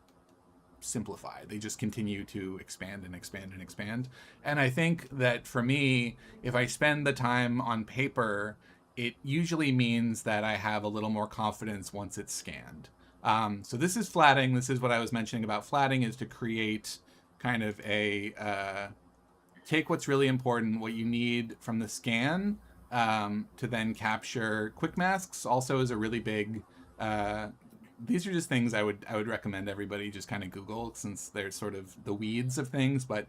S3: simplify. They just continue to expand and expand and expand. And I think that for me, if I spend the time on paper, it usually means that I have a little more confidence once it's scanned. So this is flatting. This is what I was mentioning about flatting, is to create kind of take what's really important, what you need from the scan, to then capture. Quick masks also is a really big, these are just things I would recommend everybody just kind of Google, since they're sort of the weeds of things, but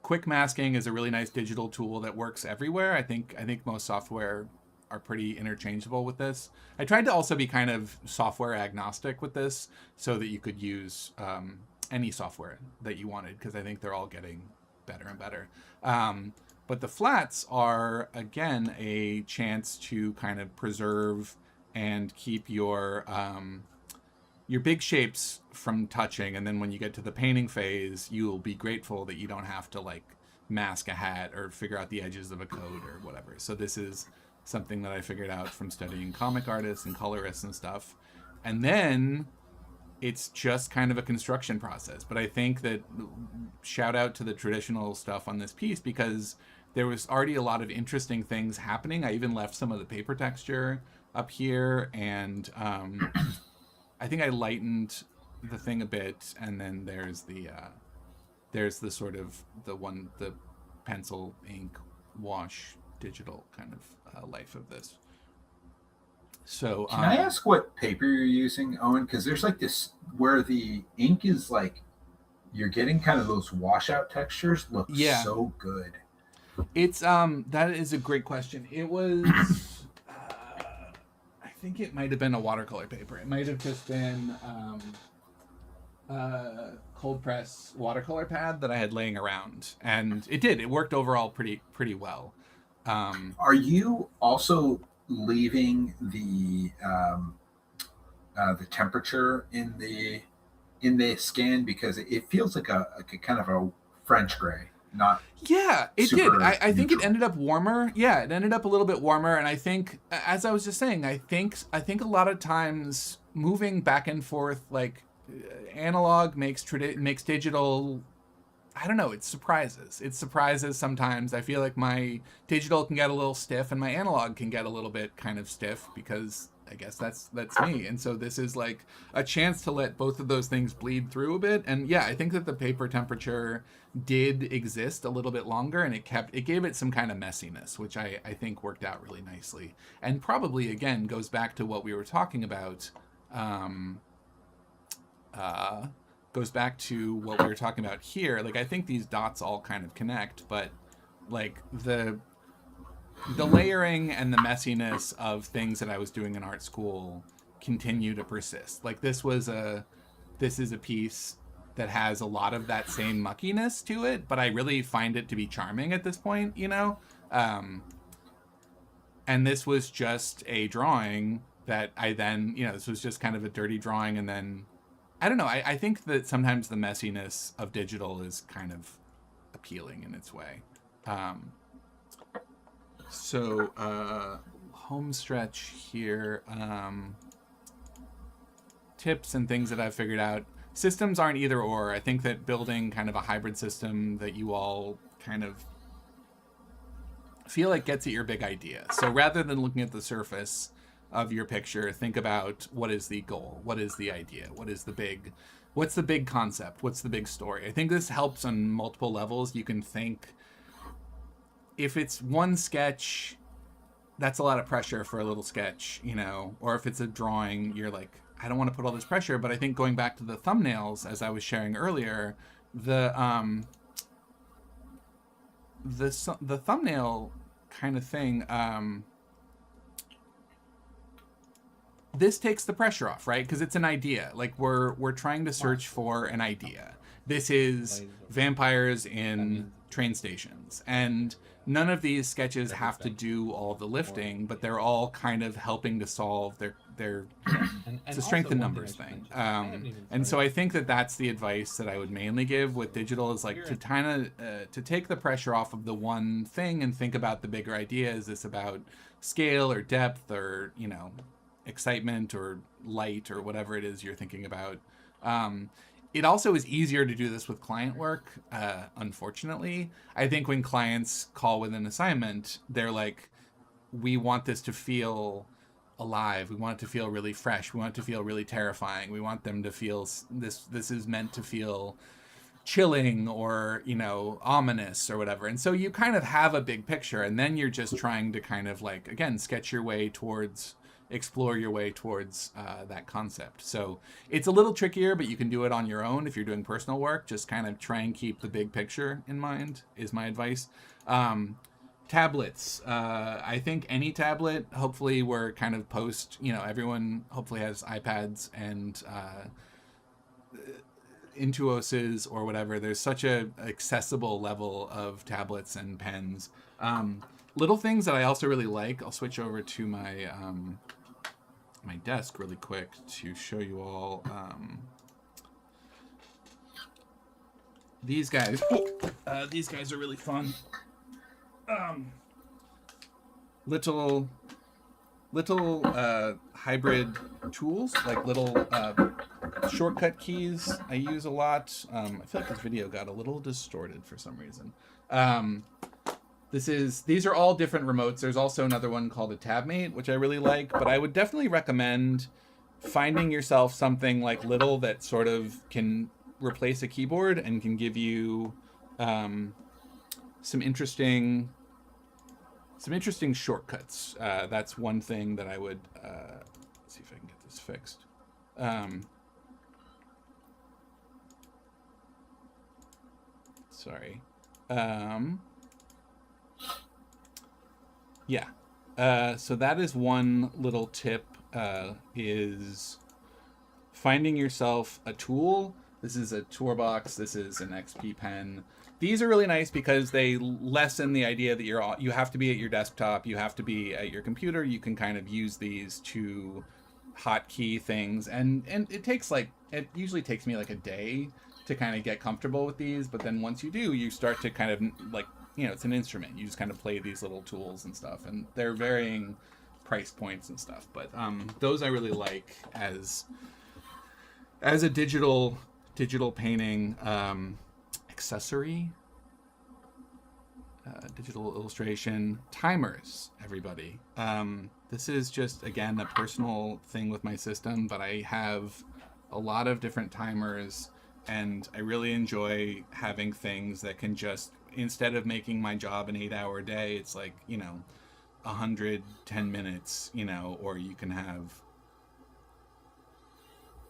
S3: quick masking is a really nice digital tool that works everywhere. I think most software are pretty interchangeable with this. I tried to also be kind of software agnostic with this, so that you could use any software that you wanted, because I think they're all getting better and better. But the flats are, again, a chance to kind of preserve and keep your big shapes from touching. And then when you get to the painting phase, you'll be grateful that you don't have to like mask a hat or figure out the edges of a coat or whatever. So this is something that I figured out from studying comic artists and colorists and stuff. And then it's just kind of a construction process. But I think that, shout out to the traditional stuff on this piece, because there was already a lot of interesting things happening. I even left some of the paper texture up here, and I think I lightened the thing a bit. And then there's the sort of the pencil ink wash digital kind of life of this. So
S2: can I ask what paper you're using, Owen? Because there's like this where the ink is like, you're getting kind of those washout textures. Look so good.
S3: It's that is a great question. It was I think it might have been a watercolor paper. It might have just been cold press watercolor pad that I had laying around, and it worked overall pretty well.
S2: Are you also leaving the temperature in the scan, because it feels like a kind of a French gray, not
S3: it did. I think it ended up warmer. Yeah, it ended up a little bit warmer, and I think, as I was just saying, I think a lot of times moving back and forth, like analog makes digital. I don't know, it surprises sometimes. I feel like my digital can get a little stiff and my analog can get a little bit kind of stiff, because I guess that's me. And so this is like a chance to let both of those things bleed through a bit. And yeah, I think that the paper temperature did exist a little bit longer, and it gave it some kind of messiness, which I think worked out really nicely. And probably, again, goes back to what we were talking about, goes back to what we were talking about here. Like, I think these dots all kind of connect, but like the layering and the messiness of things that I was doing in art school continue to persist. Like this is a piece that has a lot of that same muckiness to it, but I really find it to be charming at this point, you know? And this was just a drawing that I then, this was just kind of a dirty drawing, and then I don't know. I think that sometimes the messiness of digital is kind of appealing in its way. So home stretch here. Tips and things that I've figured out. Systems aren't either or. I think that building kind of a hybrid system that you all kind of feel like gets at your big idea. So rather than looking at the surface of your picture, think about what is the goal, what is the idea, what's the big concept, what's the big story. I think this helps on multiple levels. You can think, if it's one sketch, that's a lot of pressure for a little sketch, you know, or if it's a drawing, you're like, I don't want to put all this pressure. But I think going back to the thumbnails, as I was sharing earlier, the thumbnail kind of thing, this takes the pressure off, right? Because it's an idea. Like we're trying to search for an idea. This is vampires in train stations, and none of these sketches have to do all the lifting, but they're all kind of helping to solve their it's a strength in numbers thing. And so I think that that's the advice that I would mainly give with digital, is like to kind of to take the pressure off of the one thing and think about the bigger idea. Is this about scale or depth or, you know, excitement or light or whatever it is you're thinking about. It also is easier to do this with client work, unfortunately. I think when clients call with an assignment, they're like, we want this to feel alive. We want it to feel really fresh. We want it to feel really terrifying. We want them to feel this is meant to feel chilling or, you know, ominous or whatever. And so you kind of have a big picture, and then you're just trying to kind of like, again, sketch your way towards, explore your way towards that concept. So it's a little trickier, but you can do it on your own if you're doing personal work. Just kind of try and keep the big picture in mind is my advice. Tablets. I think any tablet, hopefully we're kind of post, you know, everyone hopefully has iPads and Intuoses or whatever. There's such a accessible level of tablets and pens. Little things that I also really like. I'll switch over to my my desk really quick to show you all these guys. These guys are really fun. Little hybrid tools, like little shortcut keys I use a lot. I feel like this video got a little distorted for some reason. These are all different remotes. There's also another one called a TabMate, which I really like, but I would definitely recommend finding yourself something like little that sort of can replace a keyboard and can give you some interesting shortcuts. That's one thing that I would let's see if I can get this fixed. Sorry. Yeah. So that is one little tip, is finding yourself a tool. This is a Tourbox. This is an XP pen. These are really nice because they lessen the idea that you have to be at your desktop. You have to be at your computer. You can kind of use these to hotkey things. And it usually takes me like a day to kind of get comfortable with these. But then once you do, you start to kind of like, you know, it's an instrument. You just kind of play these little tools and stuff, and they're varying price points and stuff. But those I really like as a digital painting accessory. Digital illustration. Timers, everybody. This is just, again, a personal thing with my system, but I have a lot of different timers, and I really enjoy having things that can just, instead of making my job an 8-hour day, it's like, you know, 110 minutes, you know, or you can have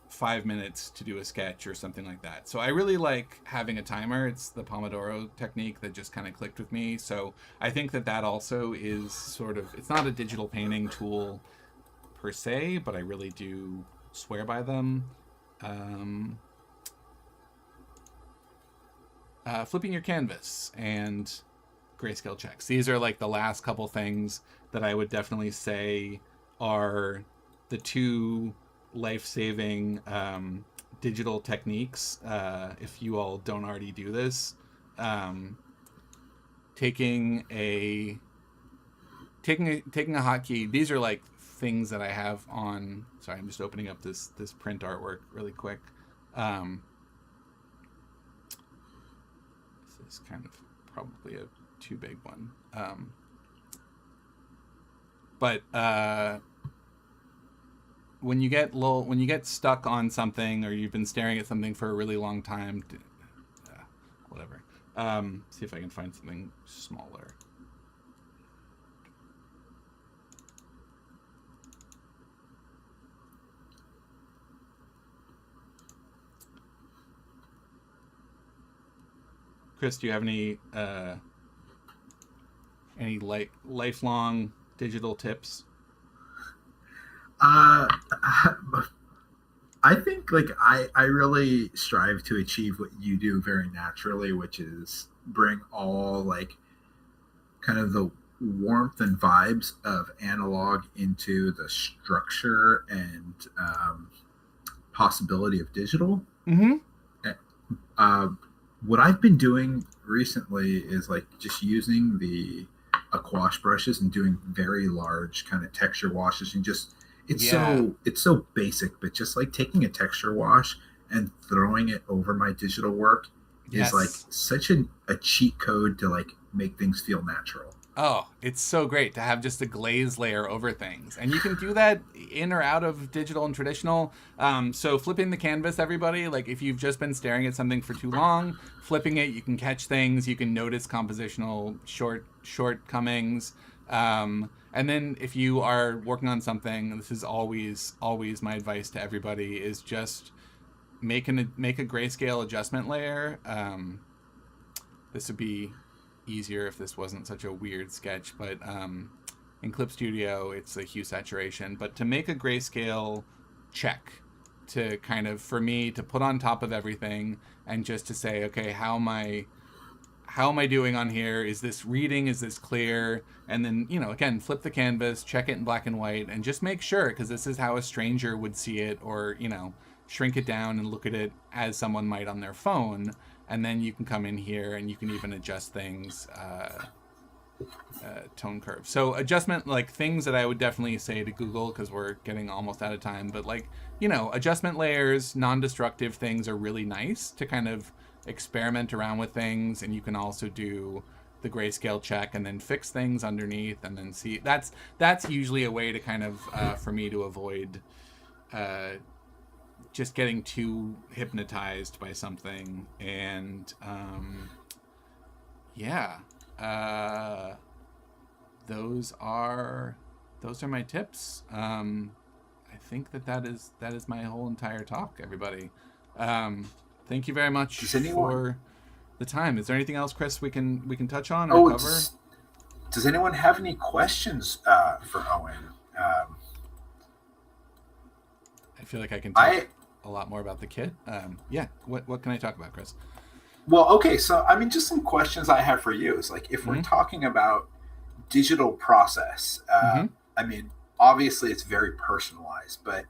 S3: 5 minutes to do a sketch or something like that. So I really like having a timer. It's the Pomodoro technique that just kind of clicked with me. So I think that also is sort of, it's not a digital painting tool per se, but I really do swear by them. Flipping your canvas and grayscale checks. These are like the last couple things that I would definitely say are the two life-saving digital techniques, if you all don't already do this. Taking a hotkey. These are like things that I have on. Sorry, I'm just opening up this print artwork really quick. This is kind of probably a too big one. But when you get stuck on something, or you've been staring at something for a really long time, whatever. See if I can find something smaller. Chris, do you have any lifelong digital tips?
S2: I think like I really strive to achieve what you do very naturally, which is bring all like kind of the warmth and vibes of analog into the structure and possibility of digital.
S3: Mm-hmm.
S2: What I've been doing recently is like just using the aquash brushes and doing very large kind of texture washes and just it's so basic, but just like taking a texture wash and throwing it over my digital work is like such a cheat code to like make things feel natural.
S3: Oh, it's so great to have just a glaze layer over things. And you can do that in or out of digital and traditional. So flipping the canvas, everybody, like if you've just been staring at something for too long, flipping it, you can catch things, you can notice compositional shortcomings. And then if you are working on something, this is always my advice to everybody, is just make a grayscale adjustment layer. This would be easier if this wasn't such a weird sketch, but in Clip Studio it's a hue saturation, but to make a grayscale check to kind of, for me, to put on top of everything and just to say, okay, how am I doing on here? Is this reading? Is this clear? And then, again, flip the canvas, check it in black and white, and just make sure, because this is how a stranger would see it, or, shrink it down and look at it as someone might on their phone. And then you can come in here and you can even adjust things, tone curve. So adjustment, like things that I would definitely say to Google, because we're getting almost out of time, but like, adjustment layers, non-destructive things are really nice to kind of experiment around with things. And you can also do the grayscale check and then fix things underneath and then see. That's usually a way to kind of, for me, to avoid just getting too hypnotized by something. And those are my tips. I think that is my whole entire talk, everybody. Thank you very much for the time. Is there anything else, Chris, we can touch on or cover?
S2: Does anyone have any questions for Owen?
S3: I feel like I can talk a lot more about the kit. What can I talk about, Chris?
S2: Well, okay, so I mean, just some questions I have for you is like, if we're talking about digital process, I mean, obviously it's very personalized, but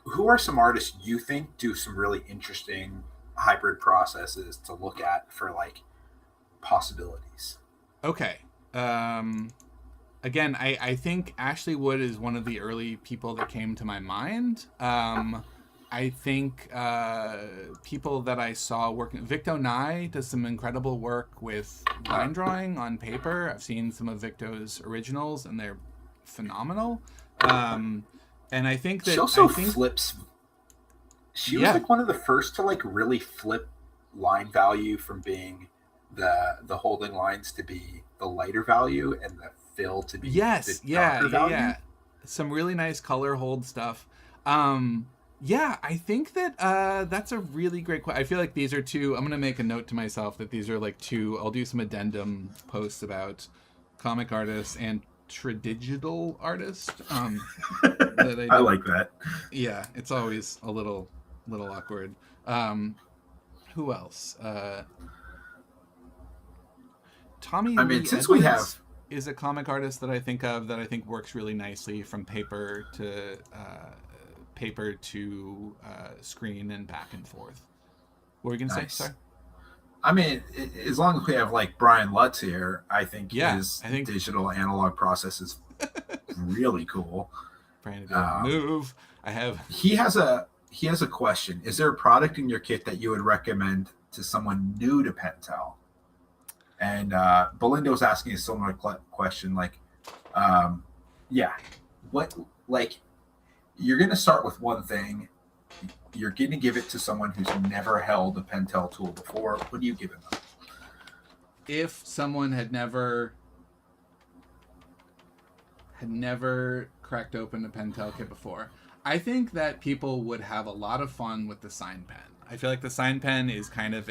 S2: who are some artists you think do some really interesting hybrid processes to look at for like possibilities?
S3: Okay. Again, I think Ashley Wood is one of the early people that came to my mind. I think people that I saw working, Victo Nye does some incredible work with line drawing on paper. I've seen some of Victo's originals and they're phenomenal. And I think that
S2: she also flips. She was like one of the first to like really flip line value from being the holding lines to be the lighter value and the fill to be the darker value. Yeah.
S3: Some really nice color hold stuff. I think that that's a really great question. I feel like these are two. I'm gonna make a note to myself that these are like two. I'll do some addendum posts about comic artists and tradigital artists. That
S2: I like that.
S3: Yeah, it's always a little awkward. Who else? Tommy.
S2: I mean,
S3: Lee
S2: since
S3: Edwards
S2: we have
S3: is a comic artist that I think of that I think works really nicely from paper to screen and back and forth. What were you gonna say? Sorry.
S2: I mean, as long as we have like Brian Lutz here, I think his digital analog process is really cool.
S3: Brian, move.
S2: He has a question. Is there a product in your kit that you would recommend to someone new to Pentel? And Belinda was asking a similar question, like, what, like, you're going to start with one thing. You're going to give it to someone who's never held a Pentel tool before. What do you give them?
S3: If someone had never cracked open a Pentel kit before, I think that people would have a lot of fun with the sign pen. I feel like the sign pen is kind of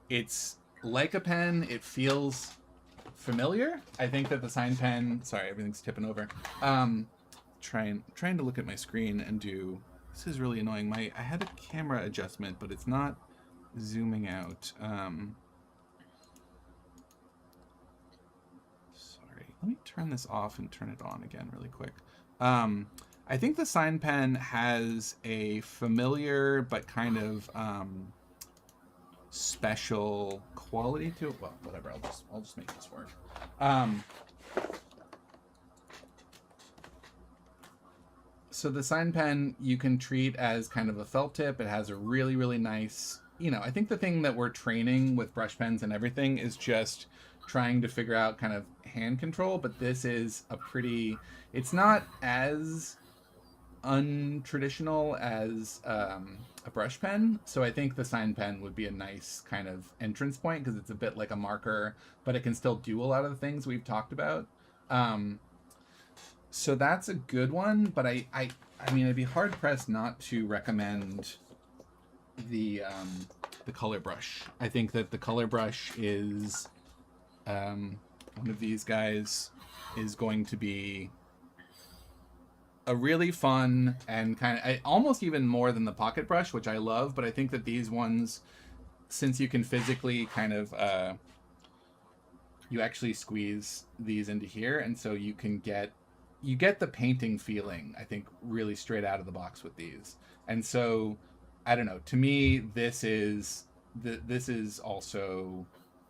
S3: it's like a pen. It feels familiar. I think that the sign pen, sorry, everything's tipping over. Trying to look at my screen and do, this is really annoying. I had a camera adjustment, but it's not zooming out. Sorry, let me turn this off and turn it on again really quick. I think the sign pen has a familiar but kind of special quality to it. Well, whatever. I'll just make this work. So the sign pen you can treat as kind of a felt tip. It has a really, really nice, I think the thing that we're training with brush pens and everything is just trying to figure out kind of hand control, but this is it's not as untraditional as a brush pen. So I think the sign pen would be a nice kind of entrance point because it's a bit like a marker, but it can still do a lot of the things we've talked about. So that's a good one, but I mean, I'd be hard pressed not to recommend the color brush. I think that the color brush is one of these guys is going to be a really fun and kind of almost even more than the pocket brush, which I love, but I think that these ones, since you can physically kind of you actually squeeze these into here, and so you get the painting feeling, I think, really straight out of the box with these. And so, I don't know, to me, this is also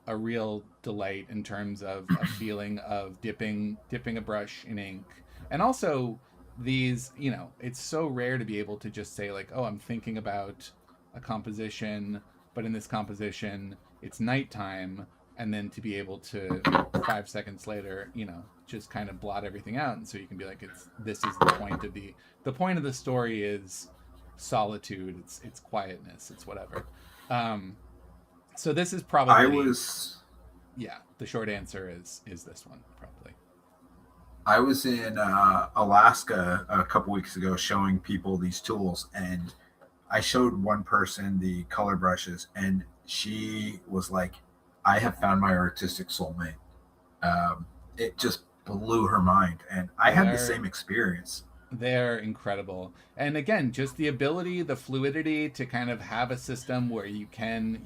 S3: a real delight in terms of a feeling of dipping a brush in ink. And also, these, it's so rare to be able to just say, like, oh, I'm thinking about a composition, but in this composition, it's nighttime, and then to be able to 5 seconds later, just kind of blot everything out, and so you can be like, this is the point of the story is solitude, it's quietness, it's whatever. So this is probably the short answer is this one probably.
S2: I was in Alaska a couple weeks ago showing people these tools, and I showed one person the color brushes, and she was like, I have found my artistic soulmate. It just blew her mind, and I had the same experience.
S3: They're incredible. And again, just the ability, the fluidity to kind of have a system where you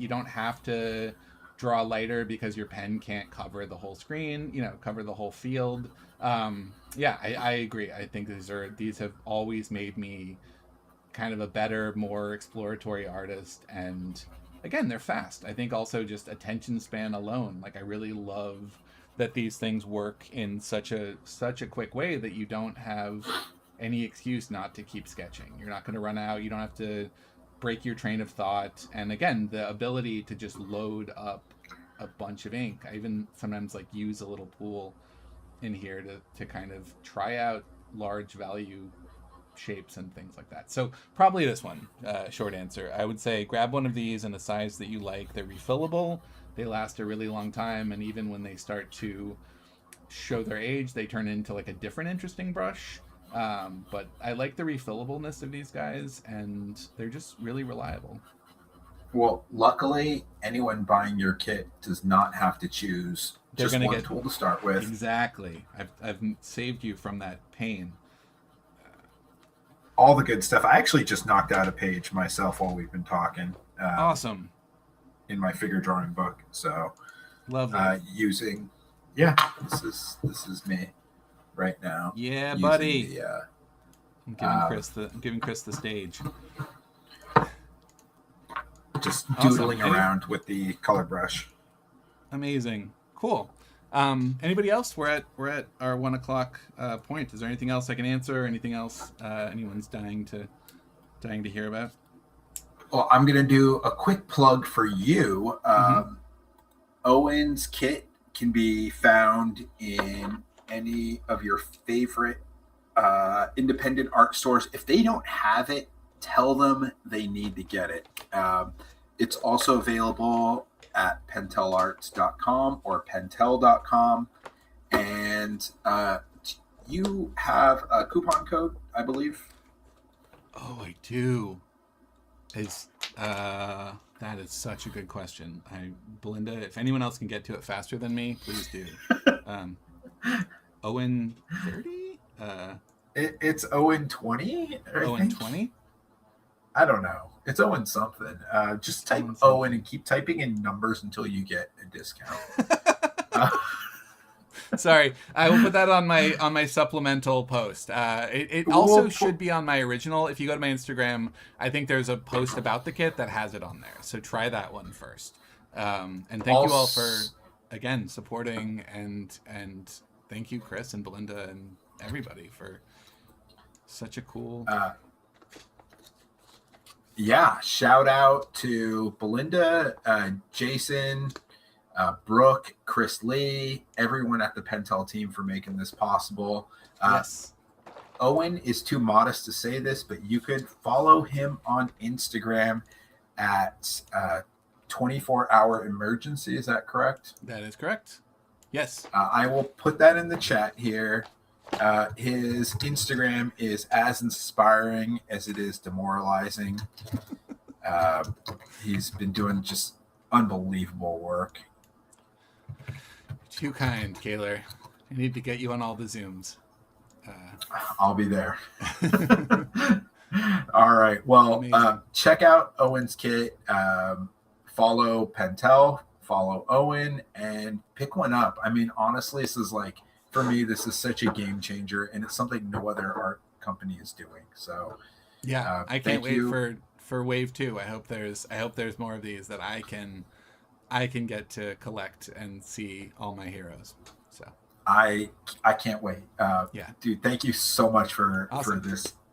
S3: don't have to draw lighter because your pen can't cover the whole screen, cover the whole field. I agree. I think these have always made me kind of a better, more exploratory artist. And again, they're fast. I think also just attention span alone. Like, I really love that these things work in such a quick way that you don't have any excuse not to keep sketching. You're not going to run out. You don't have to break your train of thought. And again, the ability to just load up a bunch of ink. I even sometimes use a little pool in here to kind of try out large value shapes and things like that. So probably this one, short answer. I would say grab one of these in a size that you like. They're refillable. They last a really long time, and even when they start to show their age, they turn into a different interesting brush. But I like the refillableness of these guys, and they're just really reliable.
S2: Well, luckily, anyone buying your kit does not have to choose just one tool to start with.
S3: Exactly. I've saved you from that pain.
S2: All the good stuff. I actually just knocked out a page myself while we've been talking.
S3: Awesome.
S2: In my figure drawing book. So
S3: lovely.
S2: This is me right now.
S3: Yeah, buddy. I'm giving Chris the stage.
S2: Just doodling around with the color brush.
S3: Amazing. Cool. Anybody else? We're at our 1 o'clock point. Is there anything else I can answer? Anything else anyone's dying to hear about?
S2: Well, I'm going to do a quick plug for you. Owen's kit can be found in any of your favorite independent art stores. If they don't have it, tell them they need to get it. It's also available at pentelarts.com or pentel.com. And you have a coupon code, I believe.
S3: Oh, I do. That is such a good question. Belinda, if anyone else can get to it faster than me, please do. Owen 30?
S2: It's Owen 20.
S3: Owen 20?
S2: I don't know. It's Owen something. Just type Owen and keep typing in numbers until you get a discount.
S3: Sorry, I will put that on my supplemental post. It also should be on my original. If you go to my Instagram, I think there's a post about the kit that has it on there. So try that one first. And thank you all for, again, supporting and thank you, Chris and Belinda and everybody for such a cool.
S2: Yeah, shout out to Belinda, Jason, Brooke, Chris Lee, everyone at the Pentel team for making this possible.
S3: Yes.
S2: Owen is too modest to say this, but you could follow him on Instagram at 24-hour emergency. Is that correct?
S3: That is correct. Yes.
S2: I will put that in the chat here. His Instagram is as inspiring as it is demoralizing. He's been doing just unbelievable work.
S3: Too kind, Kaylor. I need to get you on all the Zooms.
S2: I'll be there. All right. Well, check out Owen's kit. Follow Pentel, follow Owen, and pick one up. I mean, honestly, this is like, for me, this is such a game changer, and it's something no other art company is doing. So,
S3: yeah, I can't wait for wave 2. I hope there's more of these that I can get to collect and see all my heroes. So
S2: I can't wait.
S3: Yeah,
S2: dude, thank you so much for
S3: awesome.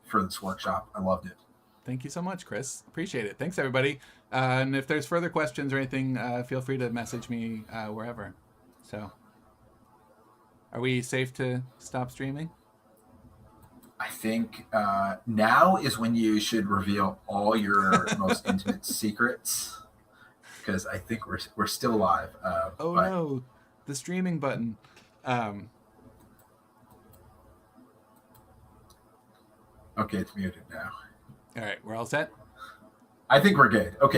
S2: for this workshop. I loved it.
S3: Thank you so much, Chris. Appreciate it. Thanks, everybody. And if there's further questions or anything, feel free to message me wherever. So, are we safe to stop streaming?
S2: I think now is when you should reveal all your most intimate secrets, because I think we're still live.
S3: No, the streaming button.
S2: Okay, it's muted now.
S3: All right, we're all set.
S2: I think we're good. Okay.